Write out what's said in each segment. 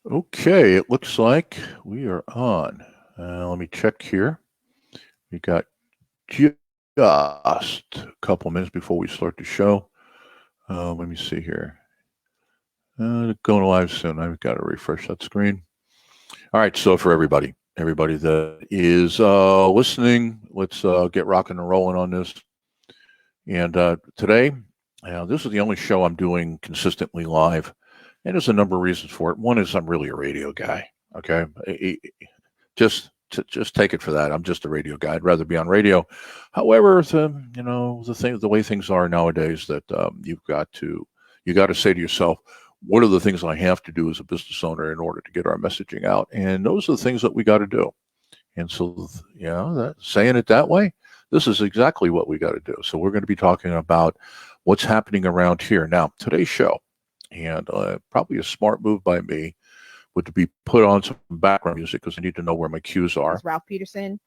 Okay, it looks like we are on. Let me check here. We got just a couple minutes before we start the show. Let me see here. Going live soon. I've got to refresh that screen. All right, so for everybody that is listening, let's get rocking and rolling on this. And today, this is the only show I'm doing consistently live, and there's a number of reasons for it. One is I'm really a radio guy. Okay, just take it for that. I'm just a radio guy. I'd rather be on radio. However, the way things are nowadays, that you got to say to yourself, what are the things I have to do as a business owner in order to get our messaging out? And those are the things that we got to do. And so, saying it that way, this is exactly what we got to do. So we're going to be talking about what's happening around here. Now, today's show, and probably a smart move by me, would be put on some background music because I need to know where my cues are. It's Ralph Peterson.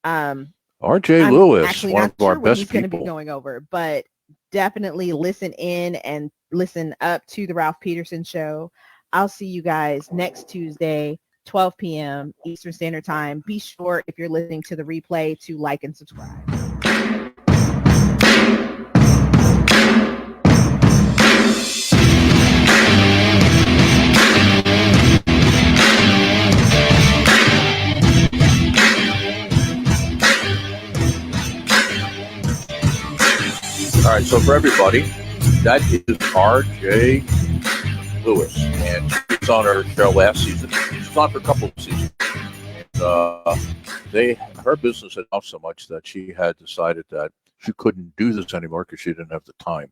R.J. Lewis, one of our best people. Going to be going over, but definitely listen in and listen up to the Ralph Peterson show. I'll see you guys next Tuesday, 12 p.m. Eastern Standard Time. Be sure, if you're listening to the replay, to like and subscribe. All right, so for everybody, that is R.J. Lewis, and she was on her show last season. She's on for a couple of seasons. And her business had helped so much that she had decided that she couldn't do this anymore because she didn't have the time.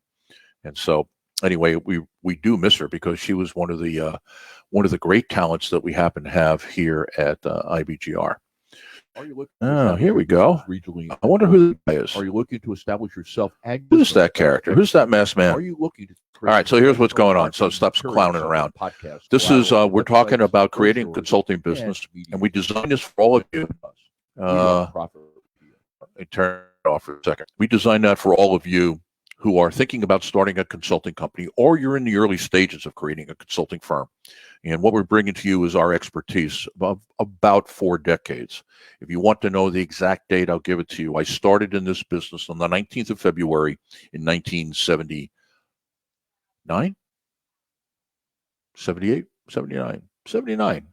And so, anyway, we do miss her because she was one of the great talents that we happen to have here at IBGR. Are you looking here we go. Regionally, I wonder who that is. Are you looking to establish yourself? Who's that character? Who's that masked man? Are you looking to? All right, so here's what's going on. So stop clowning around. This is we're talking about creating a consulting business, and we designed this for all of you. Turn it off for a second. We designed that for all of you who are thinking about starting a consulting company, or you're in the early stages of creating a consulting firm. And what we're bringing to you is our expertise of about 4 decades. If you want to know the exact date, I'll give it to you. I started in this business on the 19th of February in 1979, 78, 79, 79.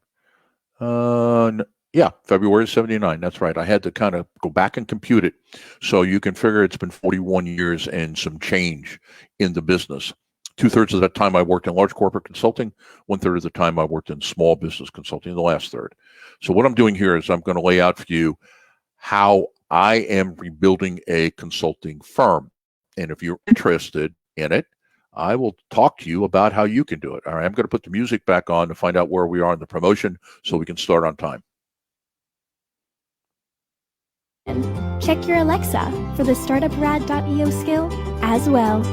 Yeah, February 79. That's right. I had to kind of go back and compute it. So you can figure it's been 41 years and some change in the business. 2/3 of that time I worked in large corporate consulting. 1/3 of the time I worked in small business consulting, the last third. So what I'm doing here is I'm going to lay out for you how I am rebuilding a consulting firm. And if you're interested in it, I will talk to you about how you can do it. All right, I'm going to put the music back on to find out where we are in the promotion so we can start on time. Check your Alexa for the StartupRad.io skill as well.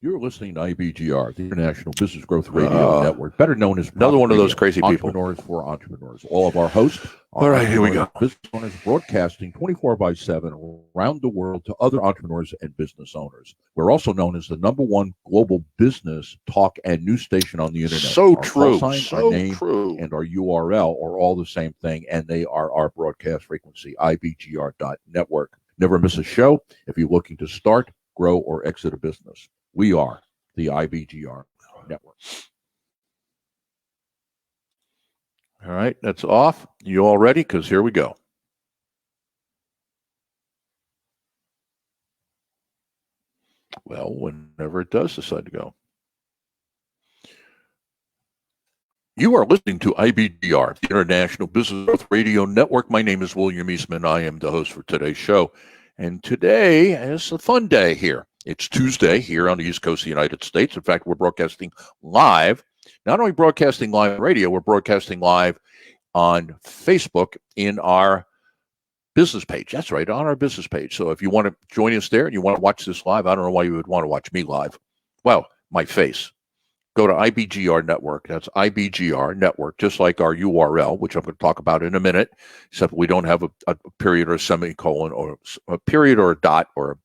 You're listening to IBGR, the International Business Growth Radio Network, better known as another one of those crazy people. Entrepreneurs for Entrepreneurs. All of our hosts are all right, here we go. Business owners broadcasting 24/7 around the world to other entrepreneurs and business owners. We're also known as the #1 global business talk and news station on the internet. So our true. Call sign, so our name, true. And our URL are all the same thing, and they are our broadcast frequency, IBGR.network. Never miss a show if you're looking to start, grow, or exit a business. We are the IBGR network. All right, that's off. You all ready? Because here we go. Well, whenever it does decide to go. You are listening to IBGR, the International Business Growth Radio Network. My name is William Eastman. I am the host for today's show. And today is a fun day here. It's Tuesday here on the East Coast of the United States. In fact, we're broadcasting live. Not only broadcasting live on radio, we're broadcasting live on Facebook in our business page. That's right, on our business page. So if you want to join us there and you want to watch this live, I don't know why you would want to watch me live. Well, my face. Go to IBGR Network. That's IBGR Network, just like our URL, which I'm going to talk about in a minute, except we don't have a period or a semicolon or a period or a dot or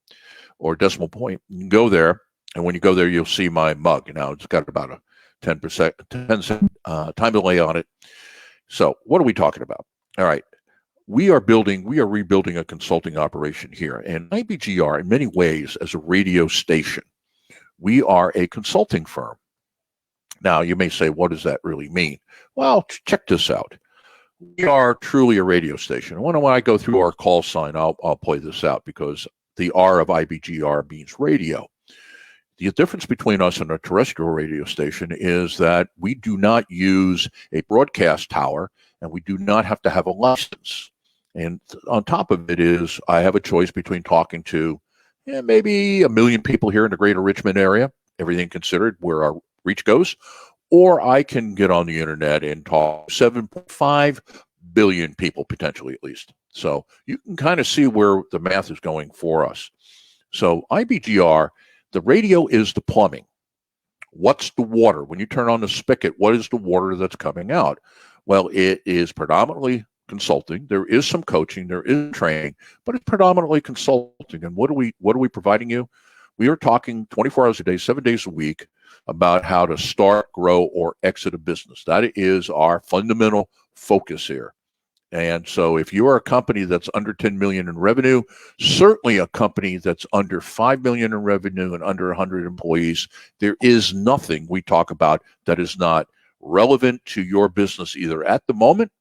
decimal point. You can go there And when you go there, you'll see my mug. Now it's got about a 10% time delay on it. So what are we talking about? All right. We are rebuilding a consulting operation here. And IBGR, in many ways, as a radio station, we are a consulting firm. Now, you may say, what does that really mean? Well, check this out. We are truly a radio station. When I go through our call sign, I'll play this out because the R of IBGR means radio. The difference between us and a terrestrial radio station is that we do not use a broadcast tower and we do not have to have a license. And on top of it is I have a choice between talking to maybe 1 million people here in the greater Richmond area, everything considered, where our reach goes, or I can get on the internet and talk 7.5 billion people, potentially at least. So you can kind of see where the math is going for us. So IBGR, the radio is the plumbing. What's the water? When you turn on the spigot, what is the water that's coming out? Well, it is predominantly consulting. There is some coaching, there is training, but it's predominantly consulting. And what are we providing you? We are talking 24 hours a day, 7 days a week about how to start, grow, or exit a business. That is our fundamental focus here. And so if you are a company that's under 10 million in revenue, certainly a company that's under 5 million in revenue and under 100 employees, there is nothing we talk about that is not relevant to your business either at the moment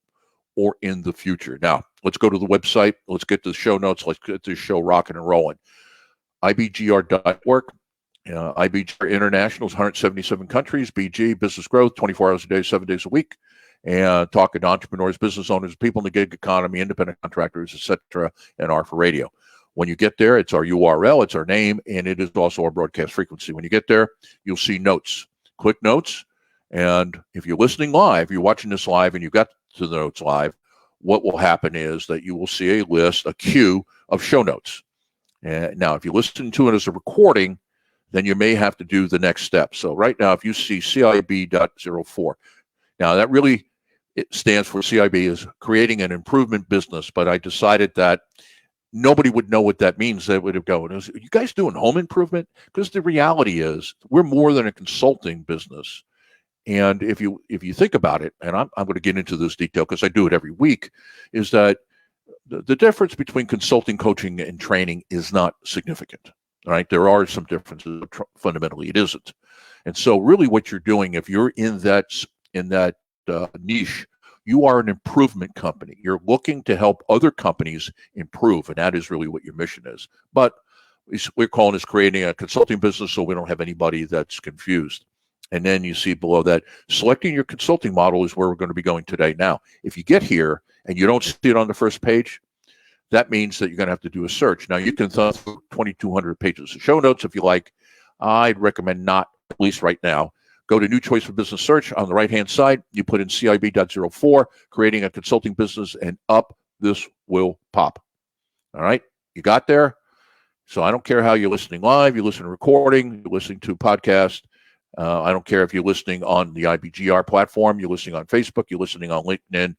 or in the future. Now, let's go to the website. Let's get to the show notes. Let's get this show rocking and rolling. IBGR.org. IBGR International is 177 countries. BG, business growth, 24 hours a day, 7 days a week. And talking to entrepreneurs, business owners, people in the gig economy, independent contractors, etc., and R for radio. When you get there, it's our URL, it's our name, and it is also our broadcast frequency. When you get there, you'll see notes. Click notes, and if you're listening live, you're watching this live, and you got to the notes live, what will happen is that you will see a list, a queue of show notes. And now, if you listen to it as a recording, then you may have to do the next step. So right now, if you see CIB.04, now that really it stands for CIB is creating an improvement business, but I decided that nobody would know what that means. They would have gone, are you guys doing home improvement? Because the reality is we're more than a consulting business. And if you think about it, and I'm going to get into this detail because I do it every week, is that the difference between consulting, coaching, and training is not significant. Right? There are some differences, but fundamentally it isn't. And so really what you're doing, if you're in that niche, you are an improvement company. You're looking to help other companies improve, and that is really what your mission is. But we're calling this creating a consulting business so we don't have anybody that's confused. And then you see below that, selecting your consulting model is where we're going to be going today. Now, if you get here and you don't see it on the first page, that means that you're going to have to do a search. Now, you can thumb through 2,200 pages of show notes if you like. I'd recommend not, at least right now. Go to New Choice for Business Search. On the right-hand side, you put in CIB.04, creating a consulting business, and up this will pop. All right? You got there? So I don't care how you're listening live, you're listening to recording, you're listening to podcast. I don't care if you're listening on the IBGR platform, you're listening on Facebook, you're listening on LinkedIn,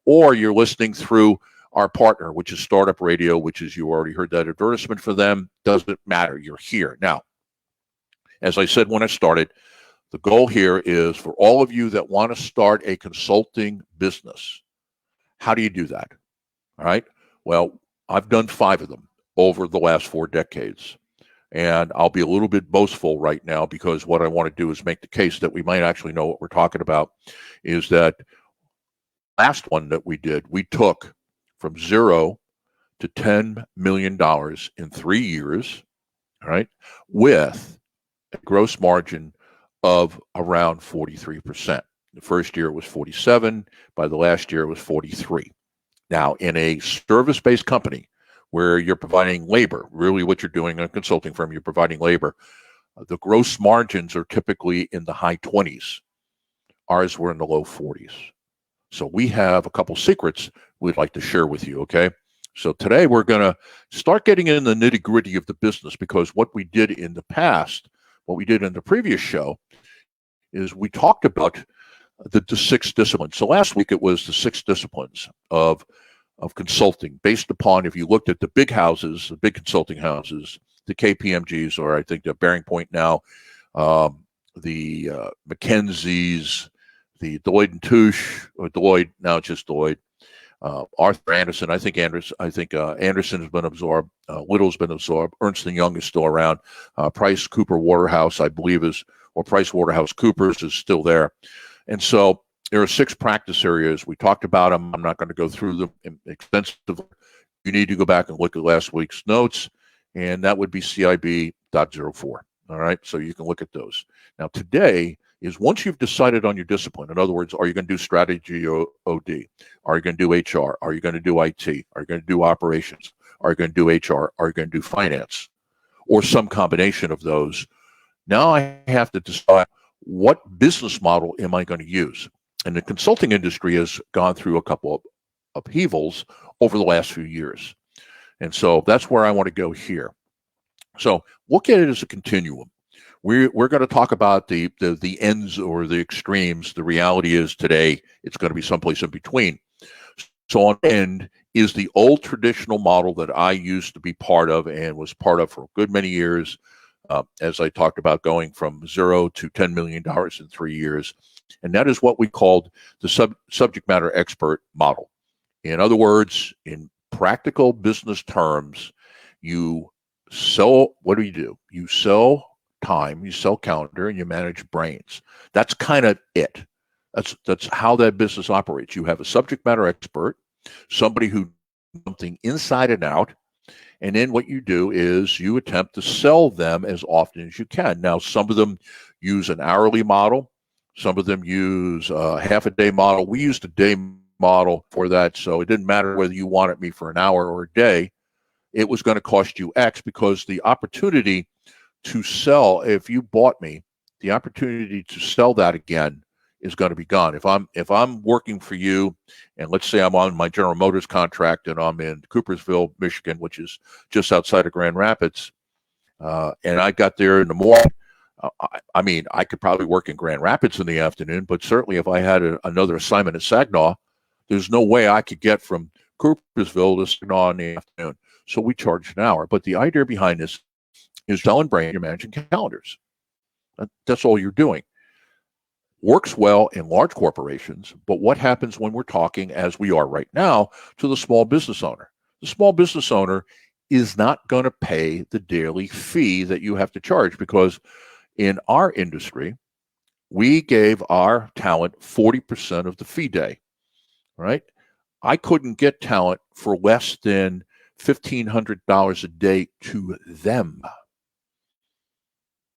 or you're listening through our partner, which is Startup Radio, which is, you already heard that advertisement for them. Doesn't matter. You're here. Now, as I said when I started, the goal here is for all of you that want to start a consulting business. How do you do that? All right. Well, I've done 5 of them over the last 4 decades. And I'll be a little bit boastful right now because what I want to do is make the case that we might actually know what we're talking about. Is that last one that we did, we took from 0 to $10 million in 3 years, all right, with a gross margin of around 43%. The first year it was 47. By the last year it was 43. Now, in a service-based company where you're providing labor, really what you're doing in a consulting firm, you're providing labor, the gross margins are typically in the high 20s. Ours were in the low 40s. So we have a couple secrets we'd like to share with you, okay? So today we're going to start getting in the nitty-gritty of the business, because what we did in the past, what we did in the previous show, is we talked about the 6 disciplines. So last week it was the 6 disciplines of consulting, based upon, if you looked at the big houses, the big consulting houses, the KPMGs, or I think the Bearing Point now, the McKinsey's, the Deloitte and Touche, or Deloitte, now it's just Deloitte. Arthur Anderson, I think Anderson has been absorbed. Little's been absorbed. Ernst & Young is still around. Price Cooper Waterhouse, I believe, or Price Waterhouse Coopers is still there. And so there are 6 practice areas. We talked about them. I'm not going to go through them extensively. You need to go back and look at last week's notes, and that would be CIB.04. All right, so you can look at those. Now, today is once you've decided on your discipline. In other words, are you going to do strategy or OD? Are you going to do HR? Are you going to do IT? Are you going to do operations? Are you going to do HR? Are you going to do finance? Or some combination of those. Now I have to decide, what business model am I going to use? And the consulting industry has gone through a couple of upheavals over the last few years. And so that's where I want to go here. So look at it as a continuum. We're going to talk about the ends or the extremes. The reality is today it's going to be someplace in between. So on end is the old traditional model that I used to be part of and was part of for a good many years. As I talked about, going from 0 to $10 million in 3 years. And that is what we called the subject matter expert model. In other words, in practical business terms, you sell, what do? You sell time, you sell calendar, and you manage brains. That's kind of it. That's how that business operates. You have a subject matter expert, somebody who knows something inside and out, and then what you do is you attempt to sell them as often as you can. Now, some of them use an hourly model. Some of them use a half a day model. We used a day model for that, so it didn't matter whether you wanted me for an hour or a day. It was going to cost you X, because the opportunity to sell, if you bought me, the opportunity to sell that again is going to be gone. If I'm working for you, and let's say I'm on my General Motors contract and I'm in Coopersville, Michigan, which is just outside of Grand Rapids, and I got there in the morning, I could probably work in Grand Rapids in the afternoon, but certainly if I had another assignment at Saginaw, there's no way I could get from Coopersville to Saginaw in the afternoon. So we charge an hour. But the idea behind this is selling brain, you're managing calendars. That's all you're doing. Works well in large corporations, but what happens when we're talking, as we are right now, to the small business owner? The small business owner is not going to pay the daily fee that you have to charge, because in our industry, we gave our talent 40% of the fee day, right? I couldn't get talent for less than $1,500 a day to them.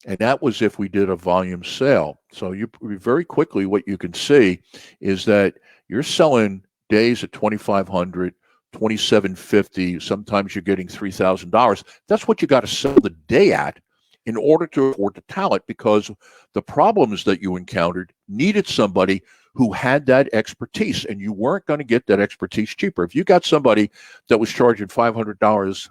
And that was if we did a volume sale. So you very quickly, what you can see is that you're selling days at $2,500, $2,750. Sometimes you're getting $3,000. That's what you got to sell the day at in order to afford the talent, because the problems that you encountered needed somebody who had that expertise, and you weren't going to get that expertise cheaper. If you got somebody that was charging $500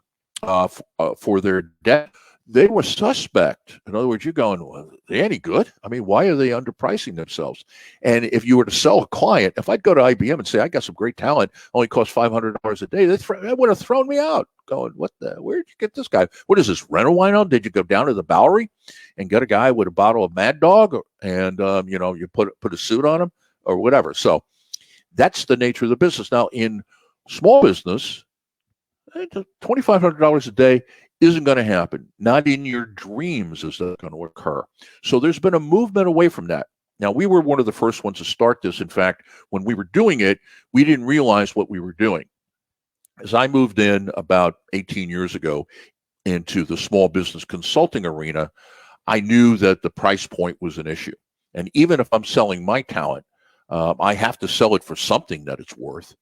for their debt, they were suspect. In other words, you're going, well, they any good? I mean, why are they underpricing themselves? And if you were to sell a client, if I'd go to IBM and say, I got some great talent, only costs $500 a day, they would have thrown me out. Going, where did you get this guy? What is this, rental wino? Did you go down to the Bowery and get a guy with a bottle of Mad Dog and, you put a suit on him or whatever? So that's the nature of the business. Now, in small business, $2,500 a day isn't going to happen. Not in your dreams is that going to occur. So there's been a movement away from that. Now, we were one of the first ones to start this. In fact, when we were doing it, we didn't realize what we were doing. As I moved in about 18 years ago into the small business consulting arena, I knew that the price point was an issue. And even if I'm selling my talent, I have to sell it for something that it's worth.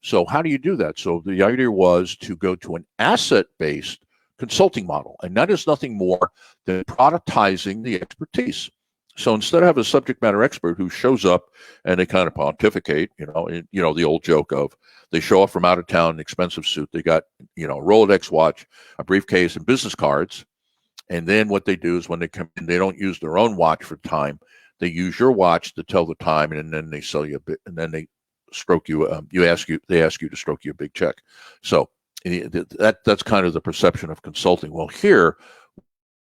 So how do you do that? So the idea was to go to an asset-based consulting model, and that is nothing more than productizing the expertise. So instead of having a subject matter expert who shows up and they kind of pontificate, the old joke of they show up from out of town in an expensive suit, they got, a Rolex watch, a briefcase, and business cards. And then what they do is when they come in, they don't use their own watch for time. They use your watch to tell the time, and then they sell you a bit, and then they stroke you. They ask you to stroke you a big check. So That's kind of the perception of consulting. Well, here,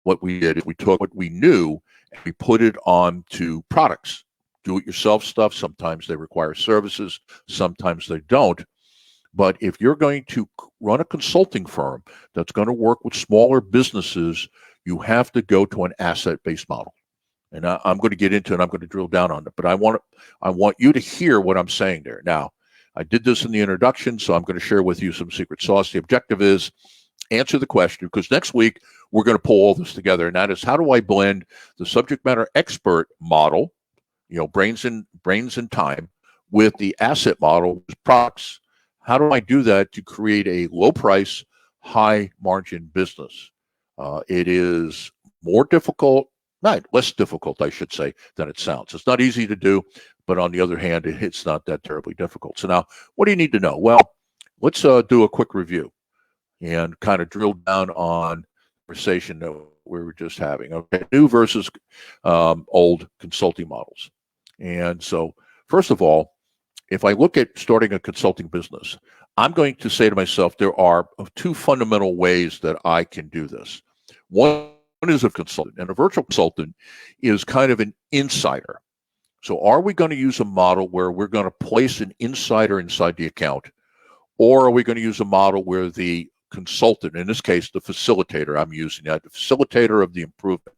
what we did is we took what we knew and we put it onto products, do-it-yourself stuff. Sometimes they require services, sometimes they don't. But if you're going to run a consulting firm that's going to work with smaller businesses, you have to go to an asset-based model. And I'm going to get into it. I'm going to drill down on it. But I want you to hear what I'm saying there. Now, I did this in the introduction, so I'm going to share with you some secret sauce. The objective is answer the question, because next week we're going to pull all this together. And that is, how do I blend the subject matter expert model, brains and time, with the asset model, products? How do I do that to create a low price, high margin business? It is more difficult, less difficult, I should say, than it sounds. It's not easy to do, but on the other hand, it's not that terribly difficult. So now, what do you need to know? Well, let's do a quick review and kind of drill down on the conversation that we were just having. Okay, new versus old consulting models. And so, first of all, if I look at starting a consulting business, I'm going to say to myself, there are two fundamental ways that I can do this. One is a consultant, and a virtual consultant is kind of an insider. So are we going to use a model where we're going to place an insider inside the account, or are we going to use a model where the consultant, in this case, the facilitator, I'm using that, the facilitator of the improvement,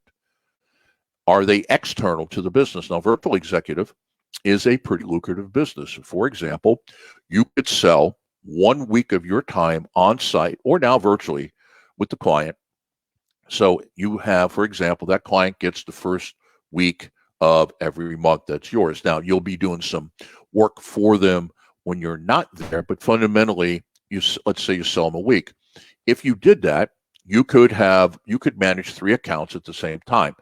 are they external to the business? Now, virtual executive is a pretty lucrative business. For example, you could sell 1 week of your time on site or now virtually with the client. So you have, for example, that client gets the first week of every month that's yours. Now, you'll be doing some work for them when you're not there, but fundamentally, let's say you sell them a week. If you did that, you could manage 3 accounts at the same time.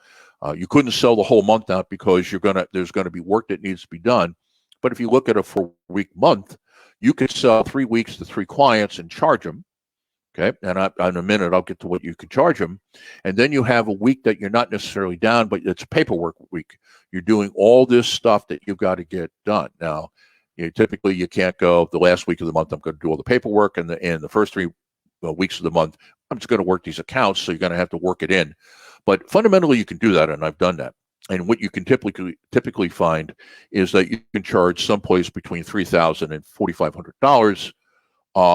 You couldn't sell the whole month out because there's going to be work that needs to be done. But if you look at a 4-week month, you could sell 3 weeks to 3 clients and charge them. Okay, and in a minute I'll get to what you could charge them. And then you have a week that you're not necessarily down, but it's a paperwork week. You're doing all this stuff that you've got to get done. Now, typically you can't go the last week of the month, I'm going to do all the paperwork, and the first 3 weeks of the month, I'm just going to work these accounts. So you're going to have to work it in. But fundamentally, you can do that, and I've done that. And what you can typically find is that you can charge someplace between $3,000 and $4,500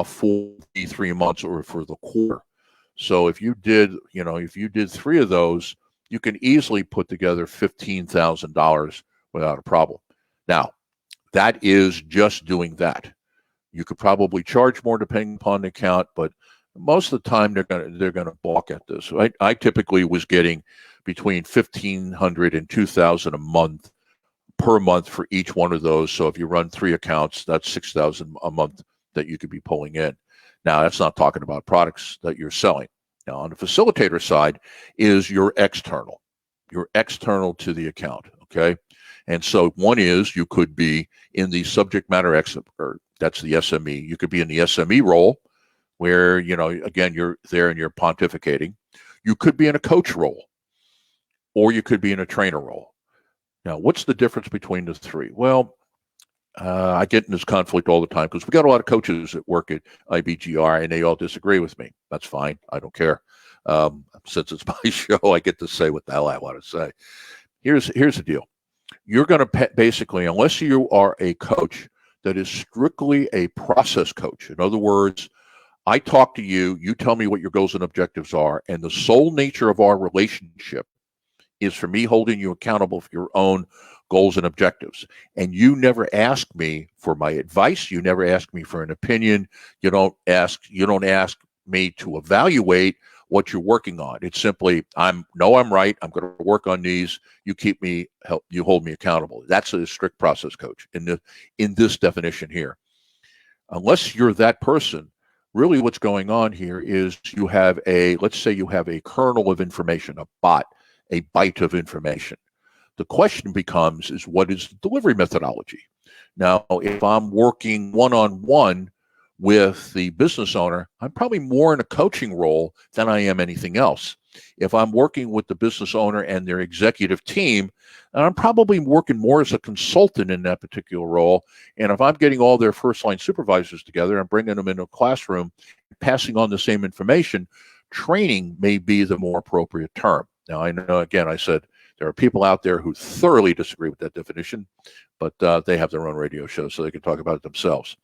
for the 3 months or for the quarter. So if you did 3 of those, you can easily put together $15,000 without a problem. Now, that is just doing that. You could probably charge more depending upon the account, but most of the time they're gonna balk at this. I typically was getting between $1,500 and $2,000 a month per month for each one of those. So if you run 3 accounts, that's $6,000 a month that you could be pulling in. Now, that's not talking about products that you're selling. Now, on the facilitator side is your external. You're external to the account, okay? And so one is you could be in the subject matter expert. That's the SME. You could be in the SME role where, again, you're there and you're pontificating. You could be in a coach role, or you could be in a trainer role. Now, what's the difference between the 3? Well, I get in this conflict all the time because we got a lot of coaches that work at IBGR and they all disagree with me. That's fine. I don't care. Since it's my show, I get to say what the hell I want to say. Here's the deal. You're going to basically, unless you are a coach that is strictly a process coach, in other words, I talk to you, you tell me what your goals and objectives are, and the sole nature of our relationship is for me holding you accountable for your own goals and objectives. And you never ask me for my advice. You never ask me for an opinion. You don't ask me to evaluate what you're working on. It's simply, I'm right. I'm going to work on these. You you hold me accountable. That's a strict process coach in this definition here. Unless you're that person, really what's going on here is let's say you have a kernel of information, a byte of information. The question becomes is what is the delivery methodology? Now, if I'm working one-on-one with the business owner, I'm probably more in a coaching role than I am anything else. If I'm working with the business owner and their executive team, and I'm probably working more as a consultant in that particular role. And if I'm getting all their first line supervisors together and bringing them into a classroom, passing on the same information, training may be the more appropriate term. Now, I know, again, I said there are people out there who thoroughly disagree with that definition, but they have their own radio show, so they can talk about it themselves.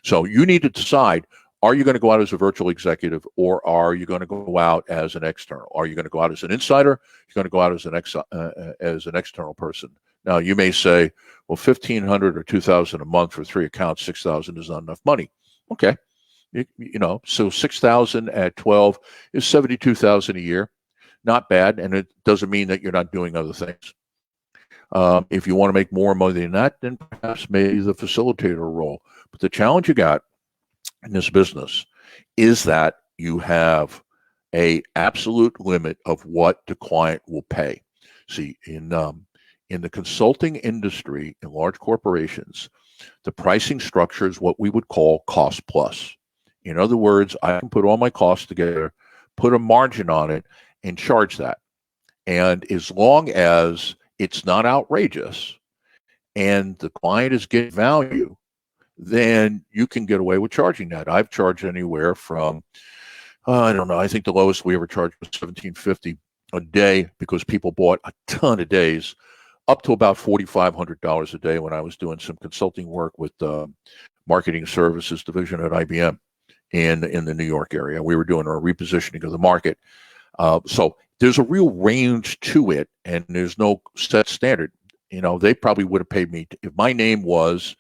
So you need to decide, are you going to go out as a virtual executive, or are you going to go out as an external? Are you going to go out as an insider? You're going to go out as an external person. Now, you may say, well, $1,500 or $2,000 a month for 3 accounts, $6,000 is not enough money. Okay. So 6,000 at 12 is 72,000 a year. Not bad, and it doesn't mean that you're not doing other things. If you want to make more money than that, then perhaps maybe the facilitator role. But the challenge you got in this business is that you have a absolute limit of what the client will pay. See, in the consulting industry, in large corporations, the pricing structure is what we would call cost plus. In other words, I can put all my costs together, put a margin on it, and charge that. And as long as it's not outrageous and the client is getting value, then you can get away with charging that. I've charged anywhere from, I don't know, I think the lowest we ever charged was $1,750 a day because people bought a ton of days, up to about $4,500 a day when I was doing some consulting work with the marketing services division at IBM in the New York area. We were doing a repositioning of the market. So there's a real range to it, and there's no set standard. They probably would have paid me, if my name was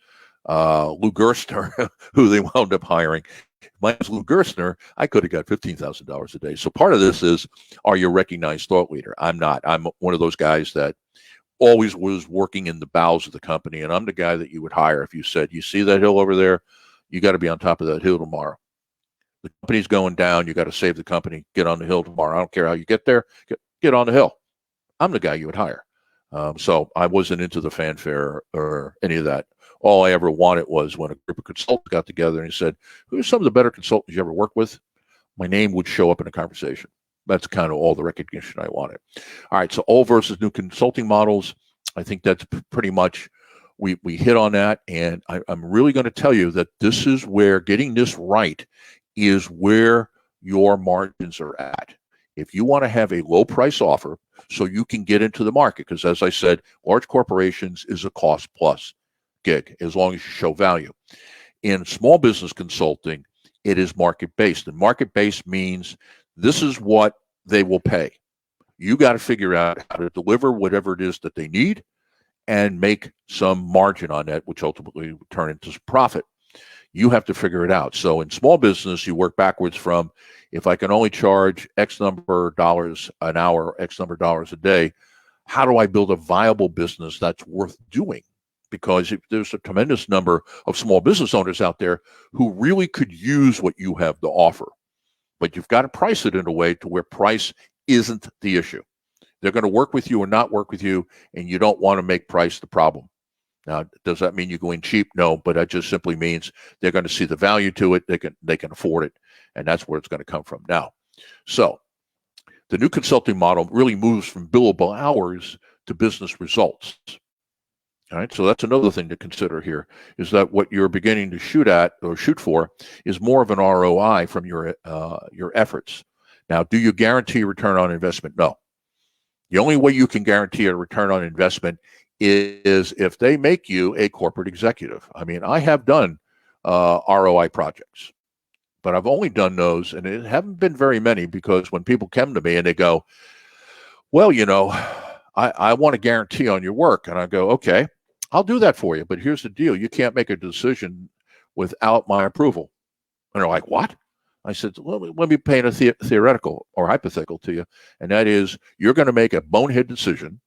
Lou Gerstner, who they wound up hiring. If my name was Lou Gerstner, I could have got $15,000 a day. So part of this is, are you a recognized thought leader? I'm not. I'm one of those guys that always was working in the bowels of the company, and I'm the guy that you would hire if you said, you see that hill over there? You got to be on top of that hill tomorrow. The company's going down. You got to save the company. Get on the hill tomorrow. I don't care how you get there. Get on the hill. I'm the guy you would hire. So I wasn't into the fanfare or any of that. All I ever wanted was when a group of consultants got together and he said, who are some of the better consultants you ever worked with? My name would show up in a conversation. That's kind of all the recognition I wanted. All right, so old versus new consulting models. I think that's pretty much, we hit on that. And I'm really going to tell you that this is where getting this right is where your margins are at. If you want to have a low price offer so you can get into the market, because as I said, large corporations is a cost plus gig as long as you show value. In small business consulting, it is market based. And market based means this is what they will pay. You got to figure out how to deliver whatever it is that they need and make some margin on that, which ultimately will turn into profit. You have to figure it out. So in small business, you work backwards from, if I can only charge X number of dollars an hour, X number of dollars a day, how do I build a viable business that's worth doing? Because there's a tremendous number of small business owners out there who really could use what you have to offer. But you've got to price it in a way to where price isn't the issue. They're going to work with you or not work with you, and you don't want to make price the problem. Now, does that mean you're going cheap? No, but that just simply means they're going to see the value to it. They can afford it, and that's where it's going to come from. Now, so the new consulting model really moves from billable hours to business results. All right, so that's another thing to consider here, is that what you're beginning to shoot at or shoot for is more of an ROI from your efforts. Now, do you guarantee return on investment? No. The only way you can guarantee a return on investment is if they make you a corporate executive. I mean, I have done ROI projects, but I've only done those, and it haven't been very many, because when people come to me and they go, well, I want a guarantee on your work. And I go, okay, I'll do that for you. But here's the deal. You can't make a decision without my approval. And they're like, what? I said, well, let me paint a theoretical or hypothetical to you. And that is, you're going to make a bonehead decision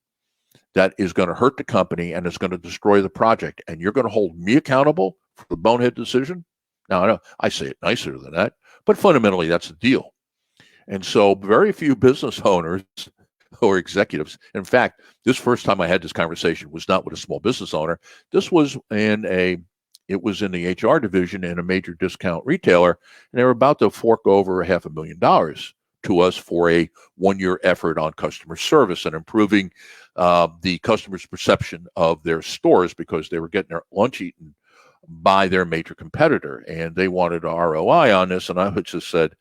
that is going to hurt the company and is going to destroy the project. And you're going to hold me accountable for the bonehead decision? Now, I know I say it nicer than that, but fundamentally, that's the deal. And so very few business owners or executives. In fact, this first time I had this conversation was not with a small business owner. This was in the HR division in a major discount retailer, and they were about to fork over $500,000 to us for a 1-year effort on customer service and improving the customer's perception of their stores because they were getting their lunch eaten by their major competitor, and they wanted a ROI on this. And I just said,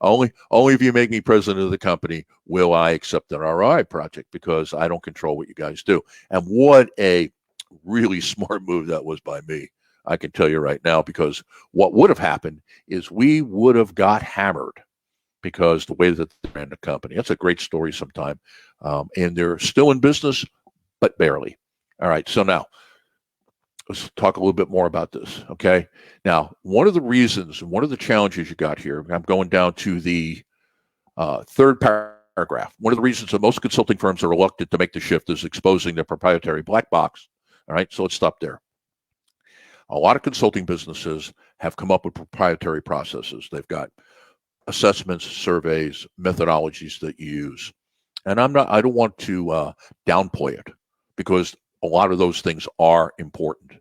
only if you make me president of the company will I accept an ROI project, because I don't control what you guys do. And what a really smart move that was by me, I can tell you right now, because what would have happened is we would have got hammered because the way that they ran the company. That's a great story sometime. And they're still in business, but barely. All right, so now let's talk a little bit more about this, okay? Now, one of the reasons, one of the challenges you got here, I'm going down to the third paragraph. One of the reasons that most consulting firms are reluctant to make the shift is exposing their proprietary black box. All right, so let's stop there. A lot of consulting businesses have come up with proprietary processes. They've got assessments, surveys, methodologies that you use. And I don't want to downplay it, because a lot of those things are important.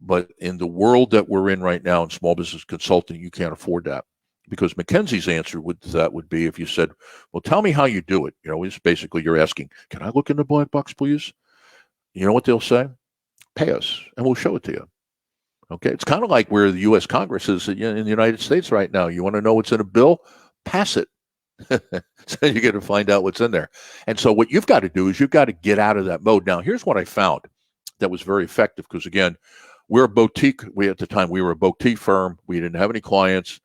But in the world that we're in right now in small business consulting, you can't afford that. Because McKinsey's answer would be, if you said, well, tell me how you do it. You know, it's basically you're asking, can I look in the black box, please? You know what they'll say? Pay us and we'll show it to you. Okay, it's kind of like where the U.S. Congress is in the United States right now. You want to know what's in a bill? Pass it. So you get to find out what's in there. And so what you've got to do is you've got to get out of that mode. Now, here's what I found that was very effective, because, again, we're a boutique. At the time, we were a boutique firm. We didn't have any clients.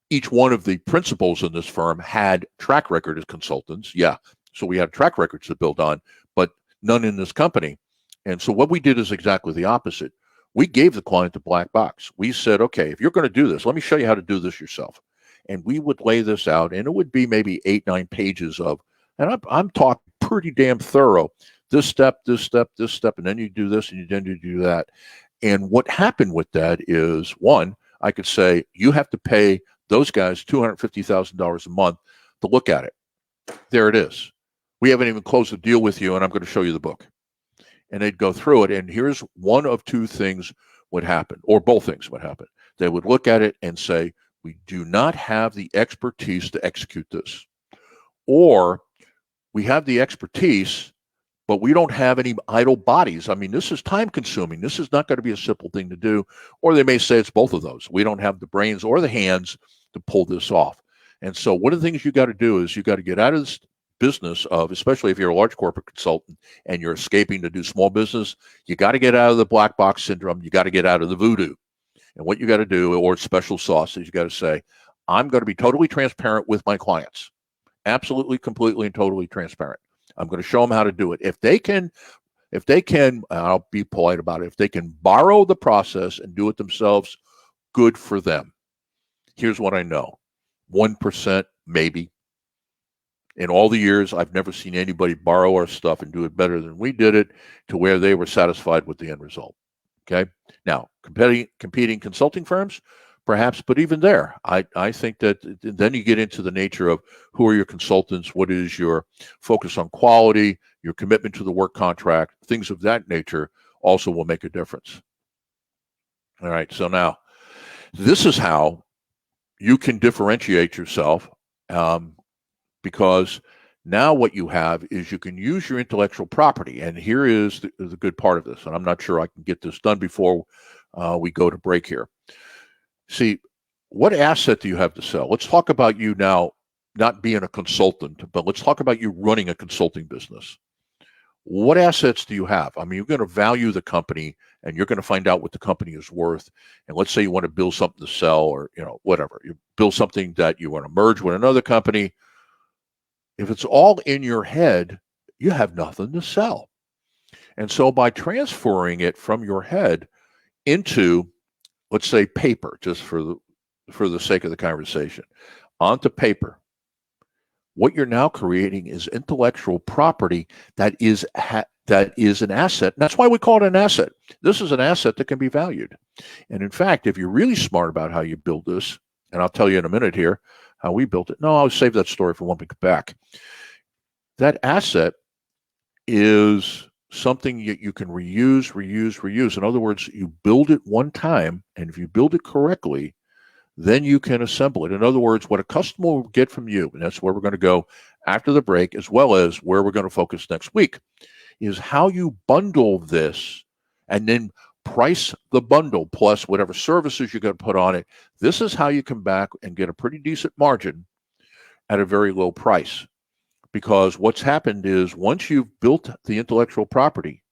Each one of the principals in this firm had track record as consultants. Yeah, so we had track records to build on, but none in this company. And so what we did is exactly the opposite. We gave the client the black box. We said, okay, if you're going to do this, let me show you how to do this yourself. And we would lay this out, and it would be maybe 8-9 pages of, and I'm talking pretty damn thorough, this step, this step, this step, and then you do this, and then you do that. And what happened with that is, one, I could say, you have to pay those guys $250,000 a month to look at it. There it is. We haven't even closed the deal with you, and I'm going to show you the book. And they'd go through it, and here's one of two things would happen, or both things would happen. They would look at it and say, we do not have the expertise to execute this. Or we have the expertise, but we don't have any idle bodies. I mean, this is time consuming. This is not going to be a simple thing to do. Or they may say it's both of those. We don't have the brains or the hands to pull this off. And so one of the things you got to do is you got to get out of this business of, especially if you're a large corporate consultant and you're escaping to do small business, you got to get out of the black box syndrome. You got to get out of the voodoo. And what you got to do, or special sauce, is you got to say, I'm going to be totally transparent with my clients. Absolutely, completely, and totally transparent. I'm going to show them how to do it. If they can, I'll be polite about it, if they can borrow the process and do it themselves, good for them. Here's what I know. 1%, maybe. In all the years, I've never seen anybody borrow our stuff and do it better than we did it, to where they were satisfied with the end result. Okay. Now, competing consulting firms, perhaps, but even there, I think that then you get into the nature of who are your consultants, what is your focus on quality, your commitment to the work contract, things of that nature also will make a difference. All right. So now, this is how you can differentiate yourself, because now what you have is you can use your intellectual property. And here is the good part of this. And I'm not sure I can get this done before we go to break here. See, what asset do you have to sell? Let's talk about you now not being a consultant, but let's talk about you running a consulting business. What assets do you have? I mean, you're going to value the company, and you're going to find out what the company is worth. And let's say you want to build something to sell, or, whatever. You build something that you want to merge with another company. If it's all in your head, you have nothing to sell. And so by transferring it from your head into, let's say, paper, just for the sake of the conversation, onto paper, what you're now creating is intellectual property that is an asset. And that's why we call it an asset. This is an asset that can be valued. And in fact, if you're really smart about how you build this, and I'll tell you in a minute here how we built it. No, I'll save that story for when we come back. That asset is something you can reuse. In other words, you build it one time, and if you build it correctly, then you can assemble it. In other words, what a customer will get from you, and that's where we're going to go after the break, as well as where we're going to focus next week, is how you bundle this and then price the bundle plus whatever services you're going to put on it. This is how you come back and get a pretty decent margin at a very low price. Because what's happened is once you've built the intellectual property,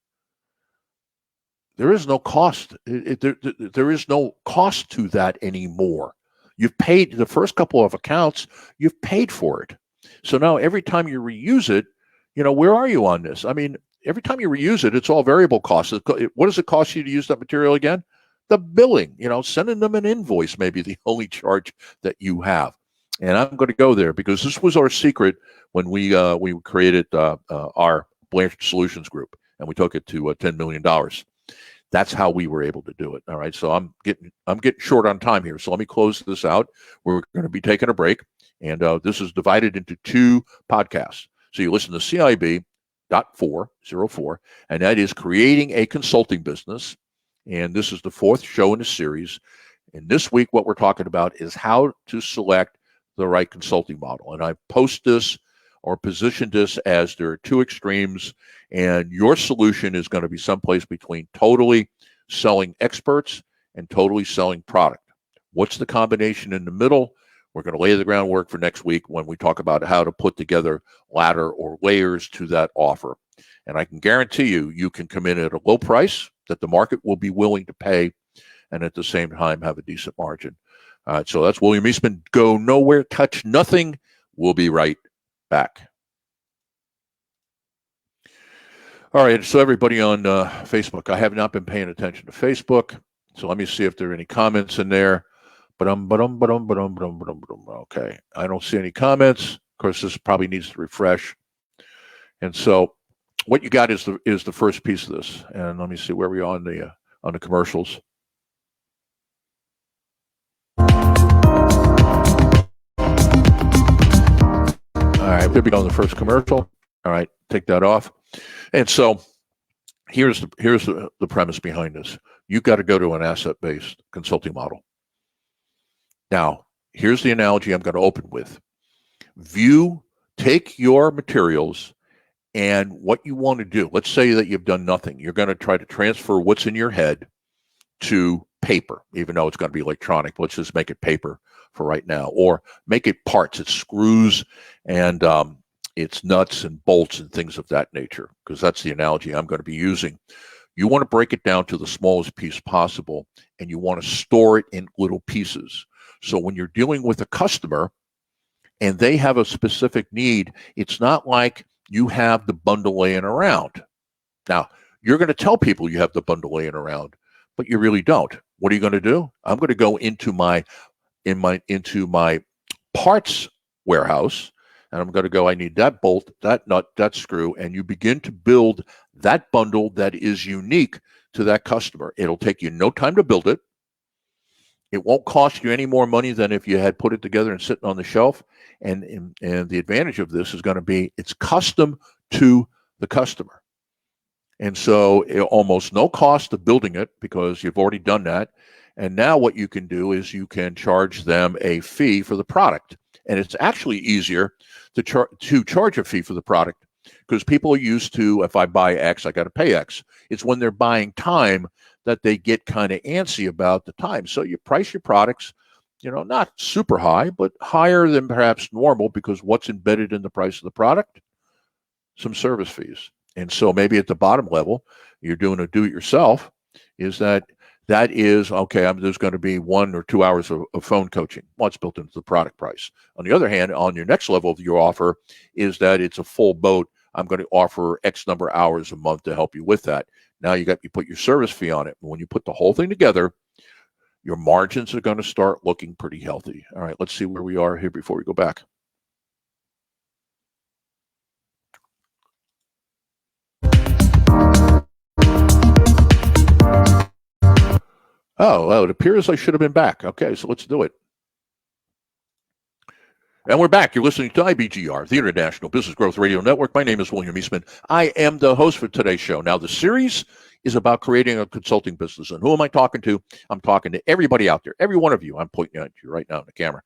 there is no cost. There is no cost to that anymore. You've paid the first couple of accounts, you've paid for it. So now every time you reuse it, where are you on this? I mean, every time you reuse it, it's all variable costs. What does it cost you to use that material again? The billing, sending them an invoice may be the only charge that you have. And I'm going to go there because this was our secret when we created our Blanchard Solutions Group, and we took it to $10 million. That's how we were able to do it. All right. So I'm getting short on time here. So let me close this out. We're going to be taking a break, and this is divided into 2 podcasts. So you listen to CIB.404, and that is creating a consulting business. And this is the 4th show in the series. And this week, what we're talking about is how to select the right consulting model. And I post this or position this as there are 2 extremes, and your solution is going to be someplace between totally selling experts and totally selling product. What's the combination in the middle? We're going to lay the groundwork for next week when we talk about how to put together ladder or layers to that offer. And I can guarantee you can come in at a low price that the market will be willing to pay, and at the same time have a decent margin. So that's William Eastman. Go nowhere, touch nothing. We'll be right back. All right, so everybody on Facebook, I have not been paying attention to Facebook, so let me see if there are any comments in there. Okay, I don't see any comments. Of course, this probably needs to refresh. And so, what you got is the first piece of this. And let me see where we are on the commercials. All right, we'll be on the first commercial. All right, take that off. And so here's the premise behind this. You've got to go to an asset-based consulting model. Now, here's the analogy I'm going to open with. Take your materials and what you want to do. Let's say that you've done nothing. You're going to try to transfer what's in your head to paper, even though it's going to be electronic. Let's just make it paper for right now, or make it parts. It's screws and it's nuts and bolts and things of that nature, because that's the analogy I'm going to be using. You want to break it down to the smallest piece possible, and you want to store it in little pieces. So when you're dealing with a customer and they have a specific need, it's not like you have the bundle laying around. Now, you're going to tell people you have the bundle laying around, but you really don't. What are you going to do? I'm going to go into my parts warehouse, and I'm going to go, I need that bolt, that nut, that screw, and you begin to build that bundle that is unique to that customer. It'll take you no time to build it. It won't cost you any more money than if you had put it together and sitting on the shelf. And the advantage of this is going to be it's custom to the customer. And so almost no cost of building it because you've already done that. And now what you can do is you can charge them a fee for the product. And it's actually easier to charge a fee for the product because people are used to, if I buy X, I got to pay X. It's when they're buying time that they get kind of antsy about the time. So you price your products, not super high, but higher than perhaps normal, because what's embedded in the price of the product? Some service fees. And so maybe at the bottom level, you're doing a do-it-yourself, is that is, okay, there's going to be 1 or 2 hours of phone coaching. Well, it's built into the product price. On the other hand, on your next level of your offer is that it's a full boat. I'm going to offer X number of hours a month to help you with that. Now you put your service fee on it. When you put the whole thing together, your margins are going to start looking pretty healthy. All right, let's see where we are here before we go back. Oh, well, it appears I should have been back. Okay, so let's do it. And we're back. You're listening to IBGR, the International Business Growth Radio Network. My name is William Eastman. I am the host for today's show. Now, the series is about creating a consulting business. And who am I talking to? I'm talking to everybody out there, every one of you. I'm pointing at you right now in the camera.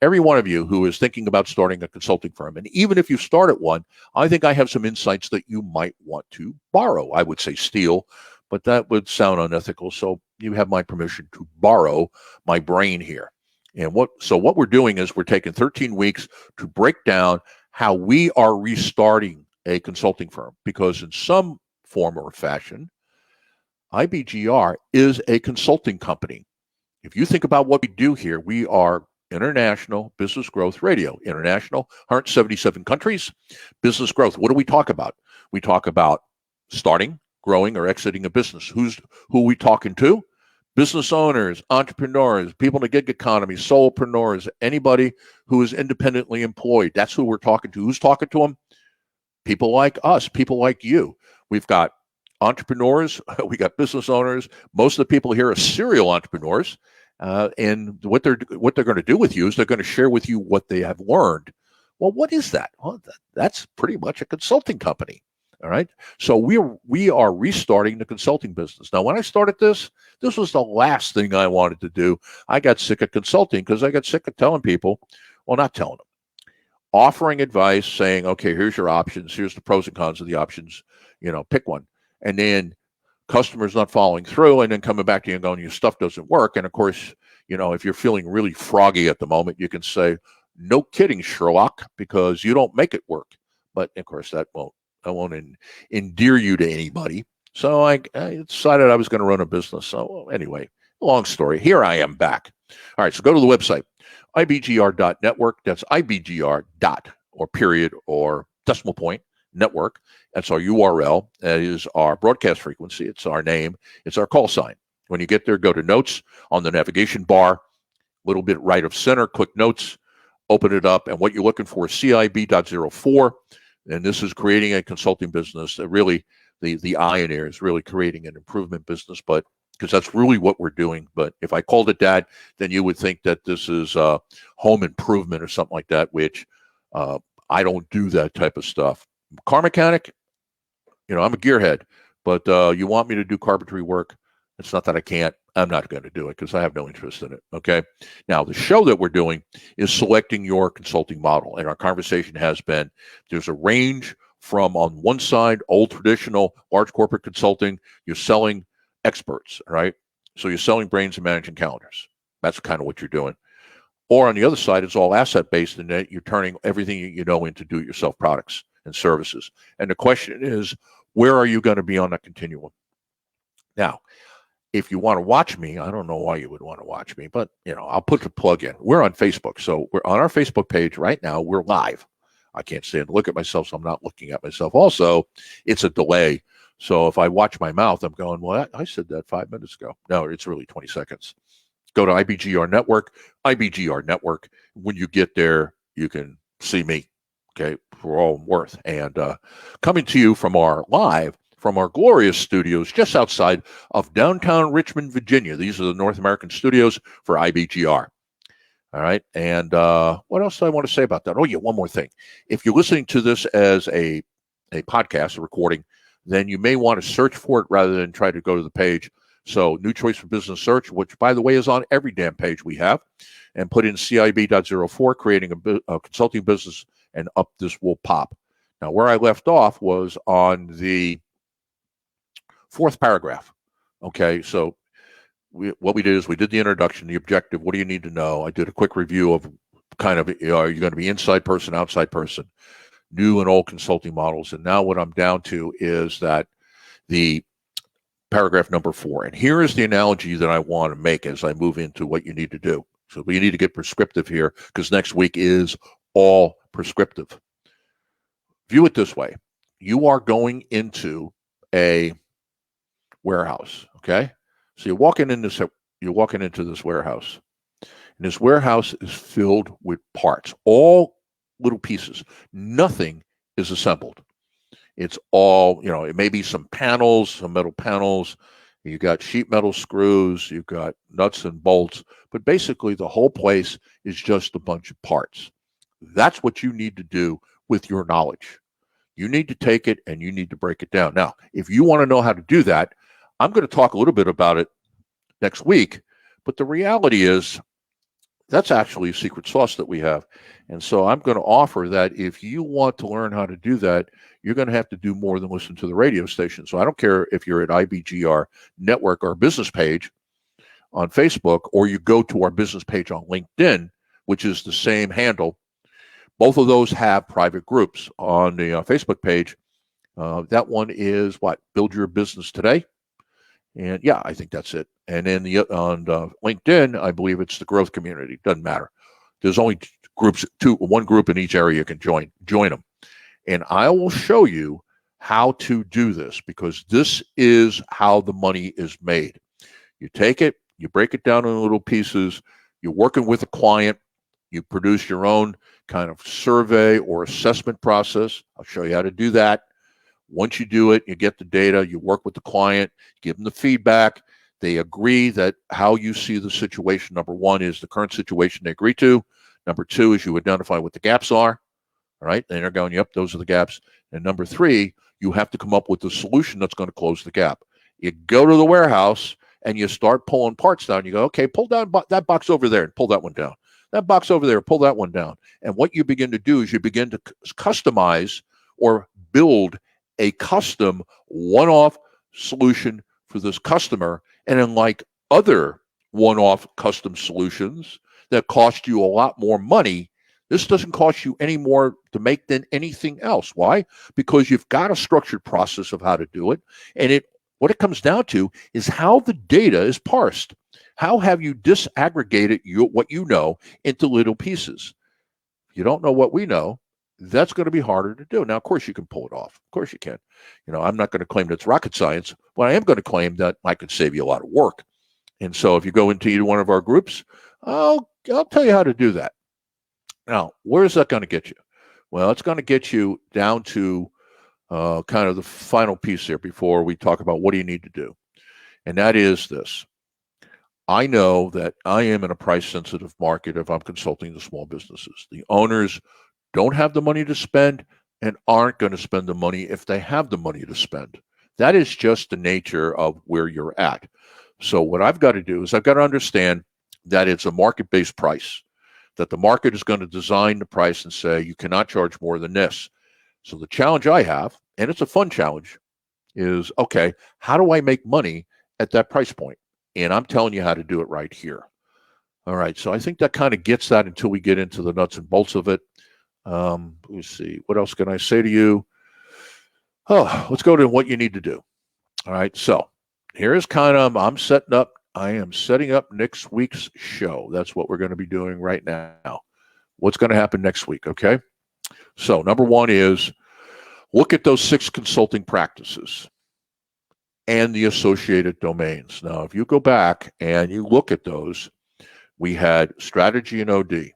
Every one of you who is thinking about starting a consulting firm. And even if you've started one, I think I have some insights that you might want to borrow. I would say steal, but that would sound unethical. So you have my permission to borrow my brain here. And what we're doing is we're taking 13 weeks to break down how we are restarting a consulting firm, because in some form or fashion, IBGR is a consulting company. If you think about what we do here, we are International Business Growth Radio. International, 177 countries. Business growth. What do we talk about? We talk about starting, growing, or exiting a business. Who are we talking to? Business owners, entrepreneurs, people in the gig economy, solopreneurs, anybody who is independently employed. That's who we're talking to. Who's talking to them? People like us, people like you. We've got entrepreneurs, we got business owners. Most of the people here are serial entrepreneurs. And what they're going to do with you is they're going to share with you what they have learned. Well, what is that? Well, that's pretty much a consulting company. All right. So we are restarting the consulting business. Now, when I started this was the last thing I wanted to do. I got sick of consulting because I got sick of telling people, well, not telling them, offering advice, saying, okay, here's your options. Here's the pros and cons of the options. Pick one. And then customers not following through and then coming back to you and going, your stuff doesn't work. And of course, if you're feeling really froggy at the moment, you can say, no kidding, Sherlock, because you don't make it work. But of course, that won't endear you to anybody. So I decided I was going to run a business. So anyway, long story. Here I am back. All right, so go to the website, ibgr.network. That's ibgr dot or period or decimal point network. That's our URL. That is our broadcast frequency. It's our name. It's our call sign. When you get there, go to notes on the navigation bar, a little bit right of center, click notes, open it up. And what you're looking for is CIB.04. And this is creating a consulting business. Really, the I in there is really creating an improvement business, but because that's really what we're doing. But if I called it that, then you would think that this is home improvement or something like that, which I don't do that type of stuff. Car mechanic, I'm a gearhead, but you want me to do carpentry work? It's not that I can't. I'm not going to do it because I have no interest in it. Okay. Now, the show that we're doing is selecting your consulting model. And our conversation has been, there's a range from, on one side, old traditional large corporate consulting. You're selling experts, right? So you're selling brains and managing calendars. That's kind of what you're doing. Or on the other side, it's all asset-based, and that you're turning everything you know into do-it-yourself products and services. And the question is, where are you going to be on that continuum? Now, if you want to watch me, I don't know why you would want to watch me, but I'll put the plug in. We're on Facebook. So we're on our Facebook page right now. We're live. I can't stand to look at myself, so I'm not looking at myself. Also, it's a delay. So if I watch my mouth, I'm going, well, I said that 5 minutes ago. No, it's really 20 seconds. Go to IBGR Network, IBGR Network. When you get there, you can see me, okay, for all I'm worth. And coming to you from our glorious studios just outside of downtown Richmond, Virginia. These are the North American studios for IBGR. All right. And what else do I want to say about that? Oh, yeah, one more thing. If you're listening to this as a podcast, a recording, then you may want to search for it rather than try to go to the page. So New Choice for Business Search, which, by the way, is on every damn page we have, and put in CIB.04, creating a consulting business, and up this will pop. Now, where I left off was on the fourth paragraph. Okay, so what we did is we did the introduction, the objective, what do you need to know? I did a quick review of kind of, are you going to be inside person, outside person, new and old consulting models. And now what I'm down to is that the paragraph number 4. And here is the analogy that I want to make as I move into what you need to do. So we need to get prescriptive here because next week is all prescriptive. View it this way. You are going into a warehouse, okay? So you're walking into this warehouse. And this warehouse is filled with parts, all little pieces. Nothing is assembled. It's all, it may be some panels, some metal panels. You got sheet metal screws, you've got nuts and bolts, but basically the whole place is just a bunch of parts. That's what you need to do with your knowledge. You need to take it and you need to break it down. Now, if you want to know how to do that, I'm going to talk a little bit about it next week. But the reality is, that's actually a secret sauce that we have. And so I'm going to offer that if you want to learn how to do that, you're going to have to do more than listen to the radio station. So I don't care if you're at IBGR Network, our business page on Facebook, or you go to our business page on LinkedIn, which is the same handle. Both of those have private groups. On the Facebook page, that one is what? Build Your Business Today. And yeah, I think that's it. And then on LinkedIn, I believe it's the growth community. Doesn't matter. There's only one group in each area you can join them. And I will show you how to do this, because this is how the money is made. You take it, you break it down into little pieces. You're working with a client. You produce your own kind of survey or assessment process. I'll show you how to do that. Once you do it, you get the data, you work with the client, give them the feedback. They agree that how you see the situation, number one, is the current situation they agree to. Number two is you identify what the gaps are. All right. And they're going, yep, those are the gaps. And number three, you have to come up with a solution that's going to close the gap. You go to the warehouse and you start pulling parts down. You go, okay, pull down that box over there and pull that one down. That box over there, pull that one down. And what you begin to do is you begin to customize or build a custom one-off solution for this customer. And unlike other one-off custom solutions that cost you a lot more money, this doesn't cost you any more to make than anything else. Why? Because you've got a structured process of how to do it. And what it comes down to is how the data is parsed. How have you disaggregated what you know into little pieces? If you don't know what we know, that's going to be harder to do. Now, of course, you can pull it off. Of course you can. I'm not going to claim that it's rocket science, but I am going to claim that I could save you a lot of work. And so if you go into either one of our groups, I'll tell you how to do that. Now, where is that going to get you? Well, it's going to get you down to kind of the final piece here before we talk about what do you need to do. And that is this. I know that I am in a price-sensitive market if I'm consulting the small businesses. The owners don't have the money to spend and aren't going to spend the money if they have the money to spend. That is just the nature of where you're at. So what I've got to do is I've got to understand that it's a market-based price, that the market is going to design the price and say, you cannot charge more than this. So the challenge I have, and it's a fun challenge, is, okay, how do I make money at that price point? And I'm telling you how to do it right here. All right, so I think that kind of gets that until we get into the nuts and bolts of it. Let's see. What else can I say to you? Oh, let's go to what you need to do. All right. So here's kind of, I am setting up next week's show. That's what we're going to be doing right now. What's going to happen next week? Okay. So number one is look at those 6 consulting practices and the associated domains. Now, if you go back and you look at those, we had strategy and OD.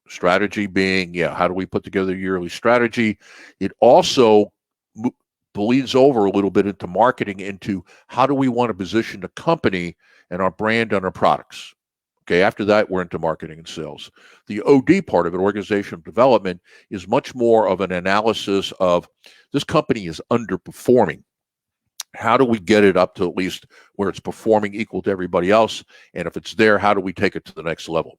Strategy being, how do we put together a yearly strategy? It also bleeds over a little bit into marketing, into how do we want to position the company and our brand and our products. Okay, after that, we're into marketing and sales. The OD part of it, organizational development, is much more of an analysis of this company is underperforming. How do we get it up to at least where it's performing equal to everybody else? And if it's there, how do we take it to the next level?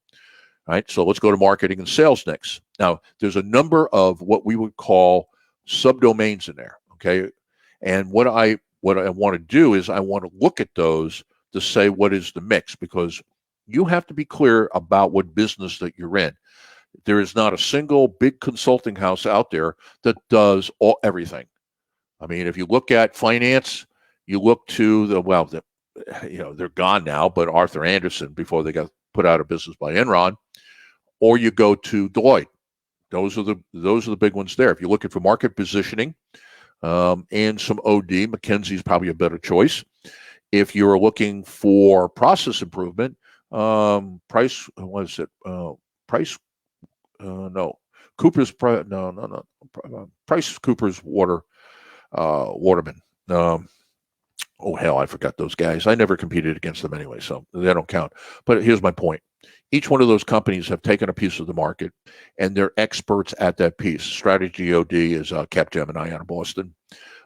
All right, so let's go to marketing and sales next. Now, there's a number of what we would call subdomains in there, okay? And what I want to do is I want to look at those to say what is the mix, because you have to be clear about what business that you're in. There is not a single big consulting house out there that does everything. I mean, if you look at finance, you look to they're gone now, but Arthur Andersen before they got put out of business by Enron, or you go to Deloitte. Those are the big ones there. If you're looking for market positioning and some OD, McKinsey is probably a better choice. If you're looking for process improvement, Price Coopers Waterman. oh, hell, I forgot those guys. I never competed against them anyway, so they don't count. But here's my point. Each one of those companies have taken a piece of the market, and they're experts at that piece. Strategy OD is Capgemini out of Boston.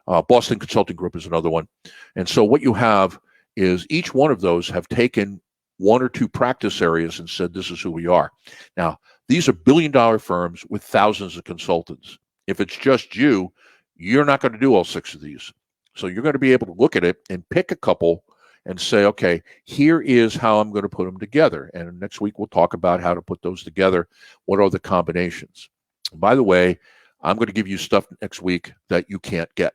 Boston Consulting Group is another one. And so what you have is each one of those have taken one or two practice areas and said, this is who we are. Now, these are billion-dollar firms with thousands of consultants. If it's just you, you're not going to do all 6 of these. So you're going to be able to look at it and pick a couple and say, okay, here is how I'm going to put them together. And next week, we'll talk about how to put those together. What are the combinations? By the way, I'm going to give you stuff next week that you can't get.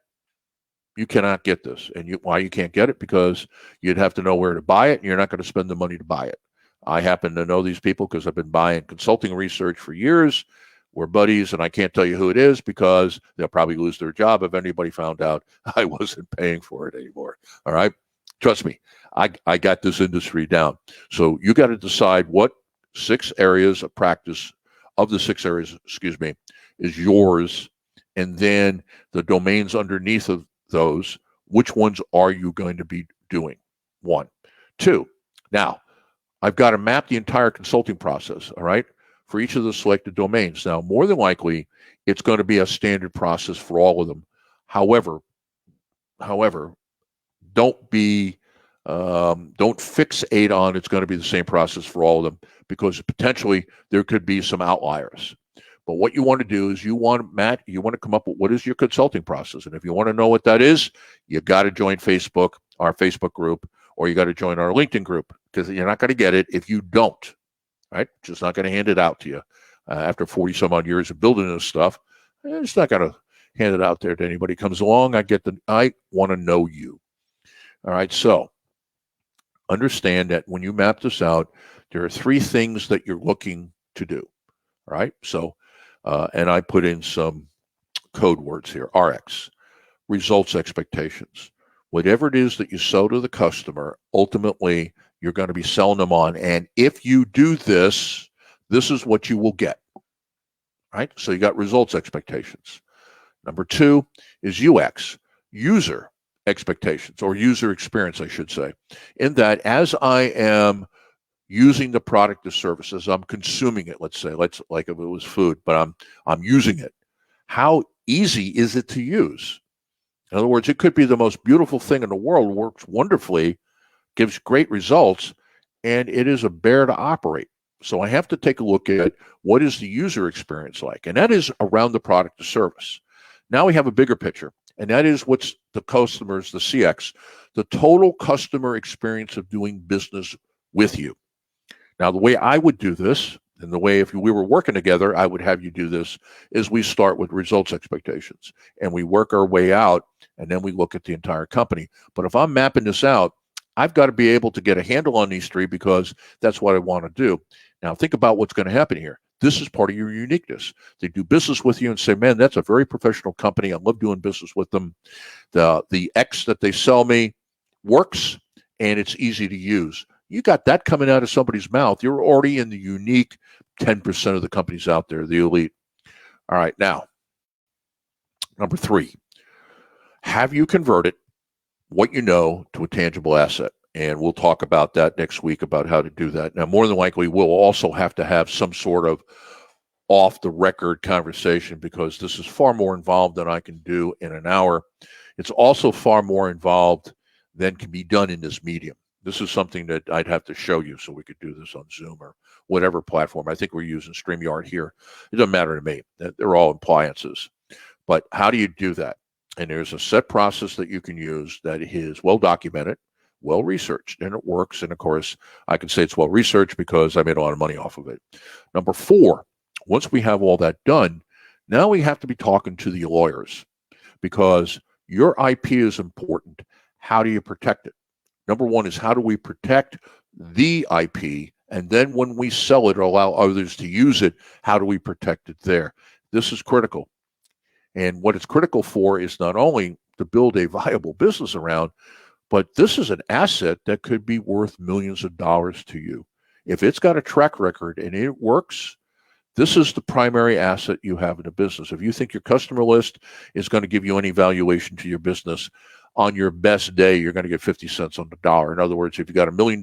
You cannot get this. And why you can't get it? Because you'd have to know where to buy it, and you're not going to spend the money to buy it. I happen to know these people because I've been buying consulting research for years. We're buddies, and I can't tell you who it is because they'll probably lose their job if anybody found out I wasn't paying for it anymore. All right? Trust me, I got this industry down. So you got to decide what 6 areas of practice, of the 6 areas, is yours, and then the domains underneath of those, which ones are you going to be doing? 1. 2, now, I've got to map the entire consulting process, all right, for each of the selected domains. Now, more than likely, it's going to be a standard process for all of them. However, don't fixate on it's going to be the same process for all of them, because potentially there could be some outliers. But what you want to do is you want to come up with what is your consulting process. And if you want to know what that is, you got to join Facebook, our Facebook group, or you got to join our LinkedIn group, because you're not going to get it if you don't, right? Just not going to hand it out to you. After 40 some odd years of building this stuff, it's not going to hand it out there to anybody comes along. I want to know you. All right. So understand that when you map this out, there are 3 things that you're looking to do. All right. So, and I put in some code words here. RX, results expectations. Whatever it is that you sell to the customer, ultimately, you're going to be selling them on. And if you do this, this is what you will get. Right? So you got results expectations. Number 2 is UX, user expectations, or user experience, I should say. In that, as I am using the product or services, I'm consuming it, let's say, like if it was food, but I'm using it. How easy is it to use? In other words, it could be the most beautiful thing in the world, works wonderfully, gives great results, and it is a bear to operate. So I have to take a look at what is the user experience like, and that is around the product or service. Now we have a bigger picture, and that is what's the customers, the CX, the total customer experience of doing business with you. Now, the way I would do this, and the way if we were working together, I would have you do this, is we start with results expectations, and we work our way out, and then we look at the entire company. But if I'm mapping this out, I've got to be able to get a handle on these 3 because that's what I want to do. Now, think about what's going to happen here. This is part of your uniqueness. They do business with you and say, man, that's a very professional company. I love doing business with them. The X that they sell me works, and it's easy to use. You got that coming out of somebody's mouth. You're already in the unique 10% of the companies out there, the elite. All right, now, number 3, have you converted what you know to a tangible asset? And we'll talk about that next week, about how to do that. Now, more than likely, we'll also have to have some sort of off-the-record conversation, because this is far more involved than I can do in an hour. It's also far more involved than can be done in this medium. This is something that I'd have to show you, so we could do this on Zoom or whatever platform. I think we're using StreamYard here. It doesn't matter to me. They're all appliances. But how do you do that? And there's a set process that you can use that is well documented, well researched, and it works. And of course, I can say it's well researched because I made a lot of money off of it. Number 4, once we have all that done, now we have to be talking to the lawyers, because your IP is important. How do you protect it? Number 1 is, how do we protect the IP? And then when we sell it or allow others to use it, how do we protect it there? This is critical. And what it's critical for is not only to build a viable business around, but this is an asset that could be worth millions of dollars to you. If it's got a track record and it works, this is the primary asset you have in a business. If you think your customer list is going to give you any valuation to your business, on your best day, you're going to get 50 cents on the dollar. In other words, if you got $1 million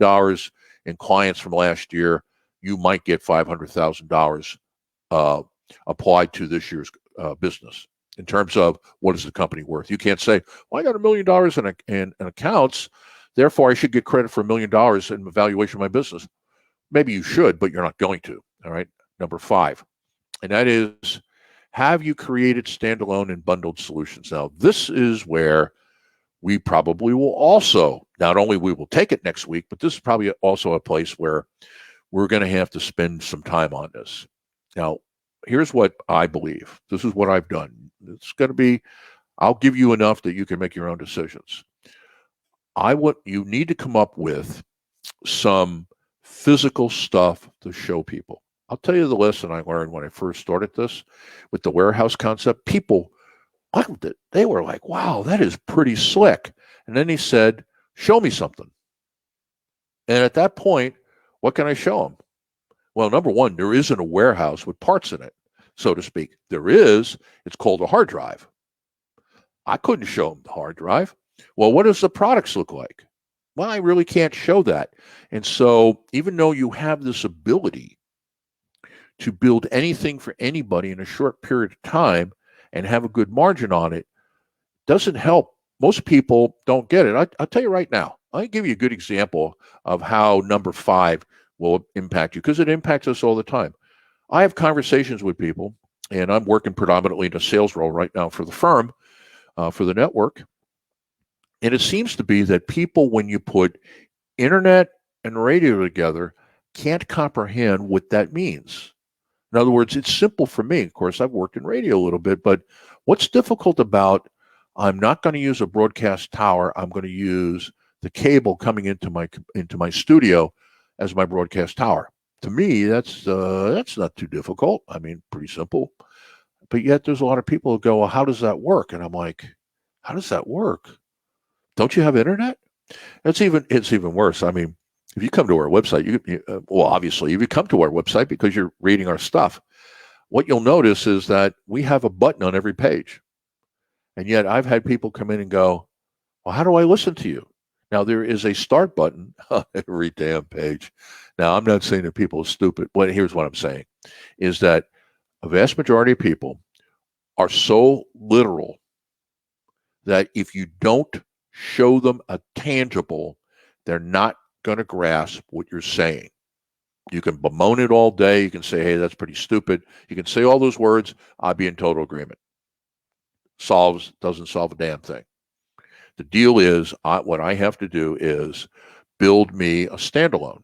in clients from last year, you might get $500,000 applied to this year's business in terms of what is the company worth. You can't say, well, I got $1 million in accounts, therefore I should get credit for $1 million in the valuation of my business. Maybe you should, but you're not going to. All right. Number 5, and that is, have you created standalone and bundled solutions? Now, this is where we probably will also, not only we will take it next week, but this is probably also a place where we're going to have to spend some time on this. Now, here's what I believe. This is what I've done. It's going to be, I'll give you enough that you can make your own decisions. You need to come up with some physical stuff to show people. I'll tell you the lesson I learned when I first started this with the warehouse concept. People loved it. They were like, wow, that is pretty slick. And then he said, show me something. And at that point, what can I show them? Well, number one, there isn't a warehouse with parts in it, so to speak. There is. It's called a hard drive. I couldn't show them the hard drive. Well, what does the products look like? Well, I really can't show that. And so even though you have this ability to build anything for anybody in a short period of time and have a good margin on it, doesn't help. Most people don't get it. I'll tell you right now, I'll give you a good example of how number 5 will impact you, because it impacts us all the time. I have conversations with people, and I'm working predominantly in a sales role right now for the firm, for the network. And it seems to be that people, when you put internet and radio together, can't comprehend what that means. In other words, it's simple for me. Of course, I've worked in radio a little bit, but what's difficult about, I'm not going to use a broadcast tower. I'm going to use the cable coming into my studio as my broadcast tower. To me, that's not too difficult. I mean, pretty simple. But yet there's a lot of people who go, well, how does that work? And I'm like, how does that work? Don't you have internet? It's even worse. I mean, if you come to our website, well, obviously, if you come to our website because you're reading our stuff, what you'll notice is that we have a button on every page. And yet I've had people come in and go, well, how do I listen to you? Now, there is a start button on every damn page. Now, I'm not saying that people are stupid. But here's what I'm saying, is that a vast majority of people are so literal that if you don't show them a tangible, they're not going to grasp what you're saying. You can bemoan it all day. You can say, hey, that's pretty stupid. You can say all those words. I'd be in total agreement. Doesn't solve a damn thing. The deal is, what I have to do is build me a standalone,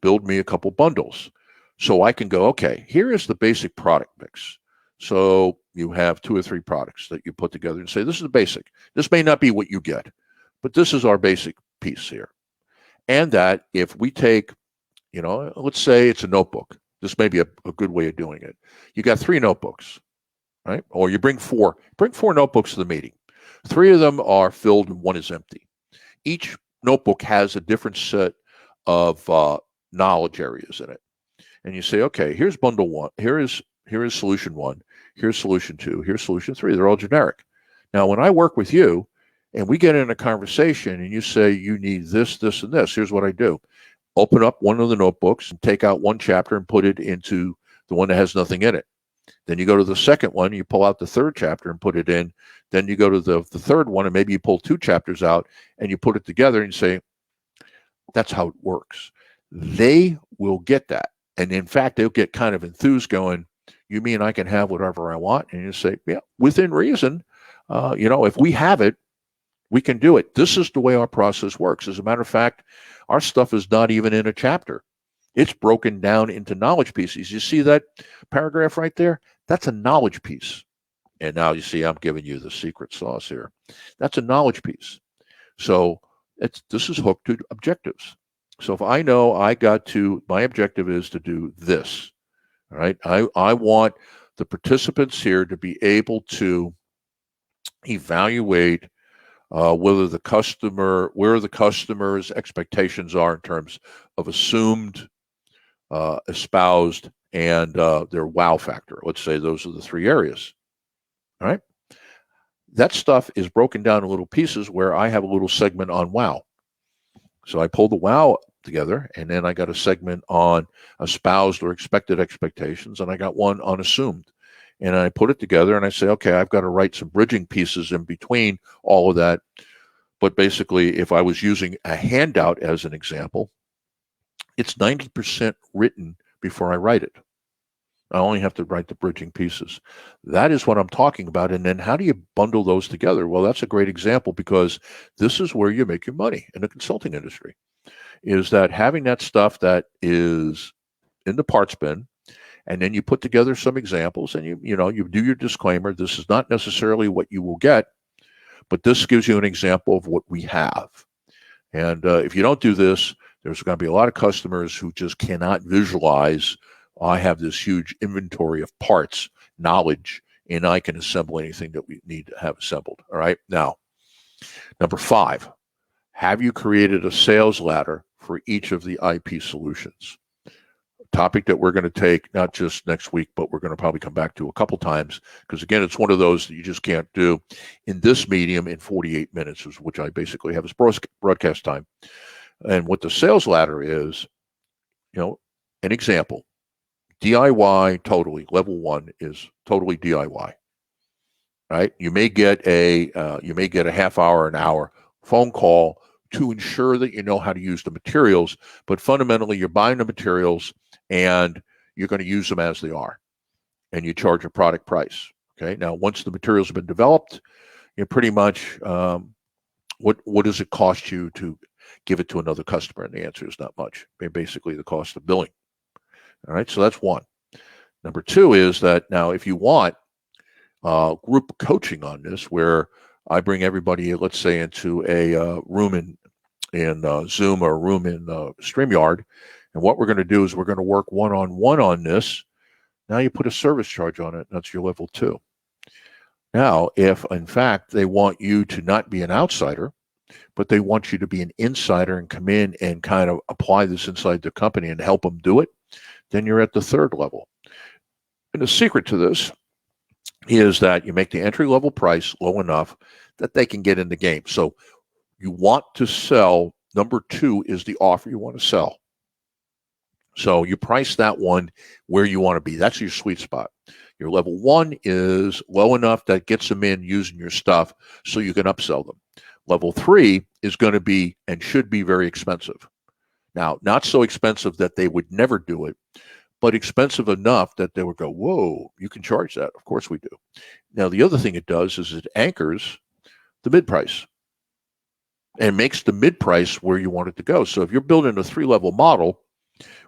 build me a couple bundles, so I can go, okay, here is the basic product mix. So you have 2 or 3 products that you put together and say, this is the basic. This may not be what you get, but this is our basic piece here. And that if we take, let's say it's a notebook. This may be a good way of doing it. You got 3 notebooks, right? Or you bring 4 notebooks to the meeting. 3 of them are filled and 1 is empty. Each notebook has a different set of knowledge areas in it. And you say, okay, here's bundle 1. Here is solution 1. Here's solution 2. Here's solution 3. They're all generic. Now, when I work with you and we get in a conversation and you say you need this, this, and this, here's what I do. Open up one of the notebooks and take out 1 chapter and put it into the one that has nothing in it. Then you go to the second one, you pull out the 3rd chapter and put it in. Then you go to the 3rd one, and maybe you pull 2 chapters out and you put it together and say, that's how it works. They will get that. And in fact, they'll get kind of enthused going, you mean I can have whatever I want? And you say, yeah, within reason. If we have it, we can do it. This is the way our process works. As a matter of fact, our stuff is not even in a chapter. It's broken down into knowledge pieces. You see that paragraph right there? That's a knowledge piece. And now you see I'm giving you the secret sauce here. That's a knowledge piece. So this is hooked to objectives. So if I know my objective is to do this, all right? I want the participants here to be able to evaluate where the customer's expectations are in terms of assumed, espoused, and their wow factor. Let's say those are the 3 areas. All right. that stuff is broken down in little pieces where I have a little segment on wow. So I pull the wow together, and then I got a segment on espoused or expected expectations, and I got one on assumed. And I put it together and I say, okay, I've got to write some bridging pieces in between all of that. But basically, if I was using a handout as an example, it's 90% written before I write it. I only have to write the bridging pieces. That is what I'm talking about. And then how do you bundle those together? Well, that's a great example, because this is where you make your money in the consulting industry, is that having that stuff that is in the parts bin, and then you put together some examples, and you do your disclaimer. This is not necessarily what you will get, but this gives you an example of what we have. And if you don't do this, there's going to be a lot of customers who just cannot visualize, I have this huge inventory of parts, knowledge, and I can assemble anything that we need to have assembled. All right. Now, number 5, have you created a sales ladder for each of the IP solutions? A topic that we're going to take not just next week, but we're going to probably come back to a couple times, because again, it's one of those that you just can't do in this medium in 48 minutes, which I basically have as broadcast time. And what the sales ladder is, an example. DIY totally. Level 1 is totally DIY. Right? You may get a half hour, an hour phone call to ensure that you know how to use the materials, but fundamentally you're buying the materials and you're going to use them as they are, and you charge a product price. Okay. Now, once the materials have been developed, you pretty much what does it cost you to give it to another customer? And the answer is not much. Basically, the cost of billing. All right, so that's one. Number 2 is that now if you want group coaching on this, where I bring everybody, let's say, into a room in Zoom or a room in StreamYard, and what we're going to do is we're going to work one-on-one on this. Now you put a service charge on it. That's your level 2. Now, if in fact they want you to not be an outsider, but they want you to be an insider and come in and kind of apply this inside the company and help them do it, then you're at the 3rd level. And the secret to this is that you make the entry-level price low enough that they can get in the game. So you want to sell, number 2 is the offer you want to sell. So you price that one where you want to be. That's your sweet spot. Your level 1 is low enough that gets them in using your stuff so you can upsell them. Level 3 is going to be and should be very expensive. Now, not so expensive that they would never do it, but expensive enough that they would go, whoa, you can charge that. Of course we do. Now, the other thing it does is it anchors the mid-price and makes the mid-price where you want it to go. So if you're building a 3-level model,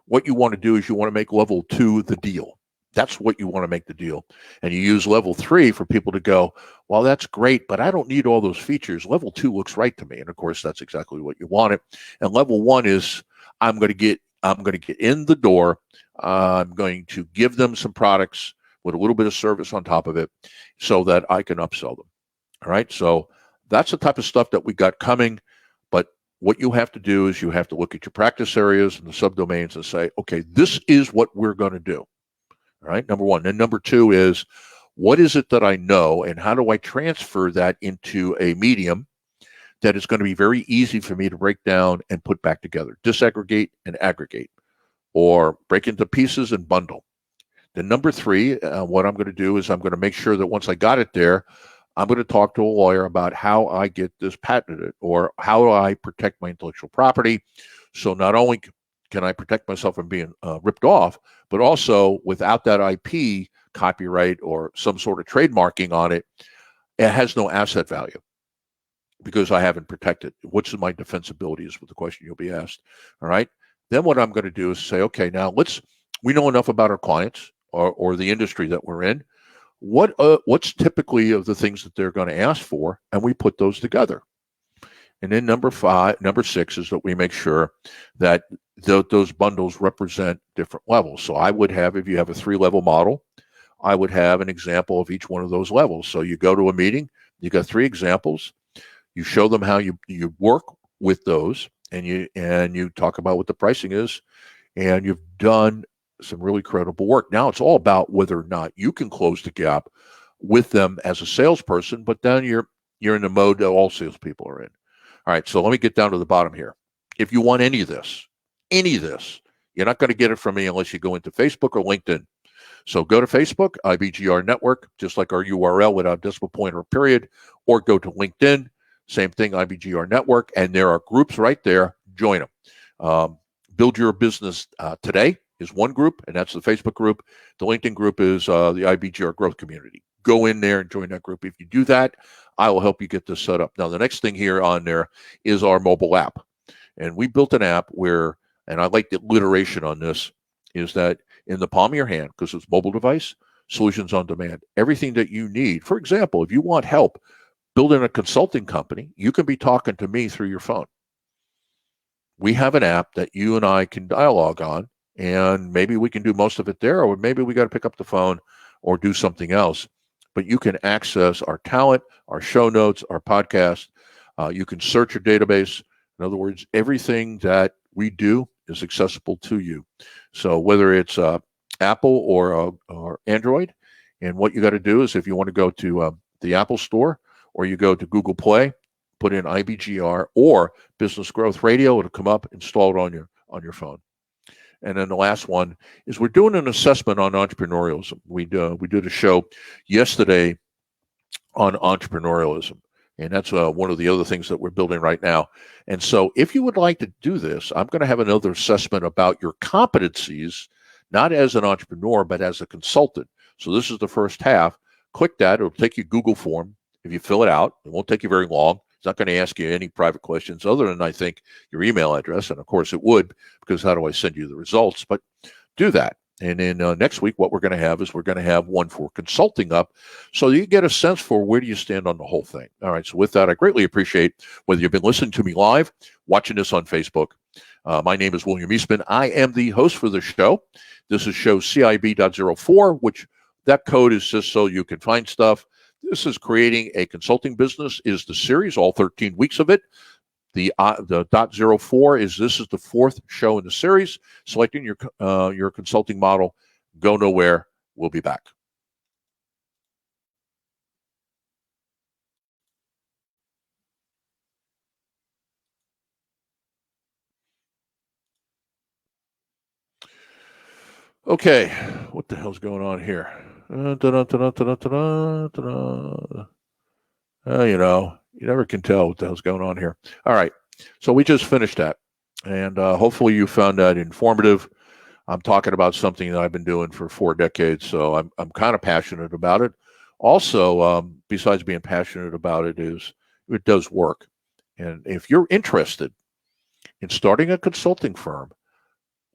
what you want to do is you want to make level 2 the deal. That's what you want to make the deal. And you use level 3 for people to go, well, that's great, but I don't need all those features. Level 2 looks right to me. And of course, that's exactly what you want it. And level 1 is I'm going to get in the door. I'm going to give them some products with a little bit of service on top of it so that I can upsell them. All right. So that's the type of stuff that we got coming. But what you have to do is you have to look at your practice areas and the subdomains and say, okay, this is what we're going to do. All right. Number 1. And number 2 is, what is it that I know and how do I transfer that into a medium that is going to be very easy for me to break down and put back together, disaggregate and aggregate, or break into pieces and bundle. Then number 3, what I'm going to do is I'm going to make sure that once I got it there, I'm going to talk to a lawyer about how I get this patented or how I protect my intellectual property. So not only can I protect myself from being ripped off, but also without that IP copyright or some sort of trademarking on it, it has no asset value because I haven't protected. What's my defensibility is what the question you'll be asked. All right. Then what I'm going to do is say, okay, now we know enough about our clients or the industry that we're in. What's typically of the things that they're going to ask for, and we put those together. And then number 6 is that we make sure that those bundles represent different levels. So I would have, if you have a 3-level model, I would have an example of each one of those levels. So you go to a meeting, you got 3 examples, you show them how you work with those, and you talk about what the pricing is, and you've done some really credible work. Now it's all about whether or not you can close the gap with them as a salesperson, but then you're in the mode that all salespeople are in. All right, so let me get down to the bottom here. If you want any of this, you're not going to get it from me unless you go into Facebook or LinkedIn. So go to Facebook, IBGR Network, just like our URL without decimal point or period, or go to LinkedIn, same thing, IBGR Network, and there are groups right there. Join them. Build Your Business Today is one group, and that's the Facebook group. The LinkedIn group is the IBGR Growth Community. Go in there and join that group. If you do that, I will help you get this set up. Now, the next thing here on there is our mobile app. And we built an app where, and I like the alliteration on this, is that in the palm of your hand, because it's mobile device, solutions on demand, everything that you need. For example, if you want help building a consulting company, you can be talking to me through your phone. We have an app that you and I can dialogue on, and maybe we can do most of it there, or maybe we got to pick up the phone or do something else. But you can access our talent, our show notes, our podcast. You can search your database. In other words, everything that we do is accessible to you. So whether it's Apple or Android, and what you got to do is if you want to go to the Apple Store or you go to Google Play, put in IBGR or Business Growth Radio, it'll come up, install it on your phone. And then the last one is we're doing an assessment on entrepreneurialism. We did a show yesterday on entrepreneurialism, and that's one of the other things that we're building right now. And so if you would like to do this, I'm going to have another assessment about your competencies, not as an entrepreneur, but as a consultant. So this is the first half. Click that. It'll take you Google form. If you fill it out, it won't take you very long. It's not going to ask you any private questions other than, I think, your email address. And of course it would, because how do I send you the results? But do that. And then next week, what we're going to have is we're going to have one for consulting up, so you get a sense for where do you stand on the whole thing. All right. So with that, I greatly appreciate whether you've been listening to me live, watching this on Facebook. My name is William Eastman. I am the host for the show. This is show CIB.04, which that code is just so you can find stuff. This is Creating a Consulting Business is the series, all 13 weeks of it. The .04 is this is the fourth show in the series. Selecting your consulting model. Go nowhere. We'll be back. Okay, what the hell's going on here? You never can tell what the hell's going on here. All right, so we just finished that, and hopefully you found that informative. I'm talking about something that I've been doing for 4 decades, so I'm kind of passionate about it. Also, besides being passionate about it, is it does work. And if you're interested in starting a consulting firm,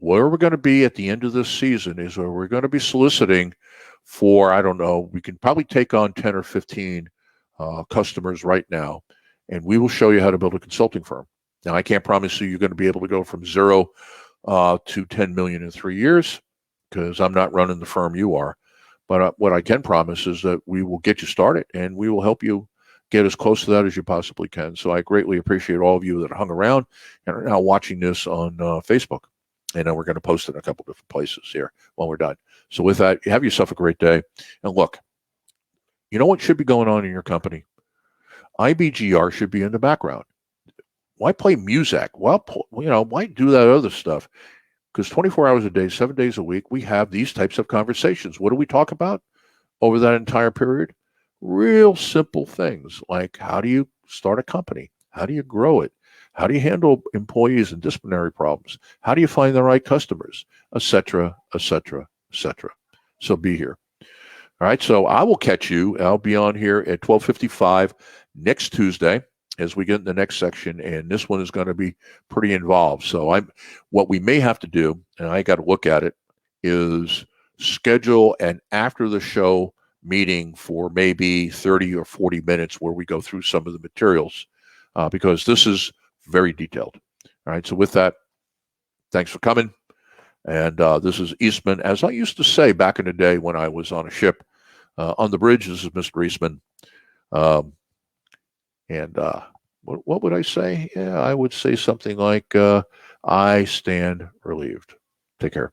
where we're going to be at the end of this season is where we're going to be soliciting for, I don't know, we can probably take on 10 or 15 customers right now, and we will show you how to build a consulting firm. Now, I can't promise you you're going to be able to go from 0 to 10 million in 3 years, because I'm not running the firm you are. But what I can promise is that we will get you started, and we will help you get as close to that as you possibly can. So I greatly appreciate all of you that hung around and are now watching this on Facebook. And then we're going to post it in a couple different places here when we're done. So with that, have yourself a great day. And look, you know what should be going on in your company? IBGR should be in the background. Why play music? Well, why do that other stuff? Because 24 hours a day, 7 days a week, we have these types of conversations. What do we talk about over that entire period? Real simple things like, how do you start a company? How do you grow it? How do you handle employees and disciplinary problems? How do you find the right customers, et cetera, et cetera, et cetera? So be here. All right. So I will catch you. I'll be on here at 12:55 next Tuesday as we get in the next section. And this one is going to be pretty involved. So what we may have to do, and I got to look at it, is schedule an after the show meeting for maybe 30 or 40 minutes where we go through some of the materials, because this is very detailed. All right. So with that, thanks for coming. And this is Eastman. As I used to say back in the day when I was on a ship on the bridge, this is Mr. Eastman. What would I say? Yeah, I would say something like, I stand relieved. Take care.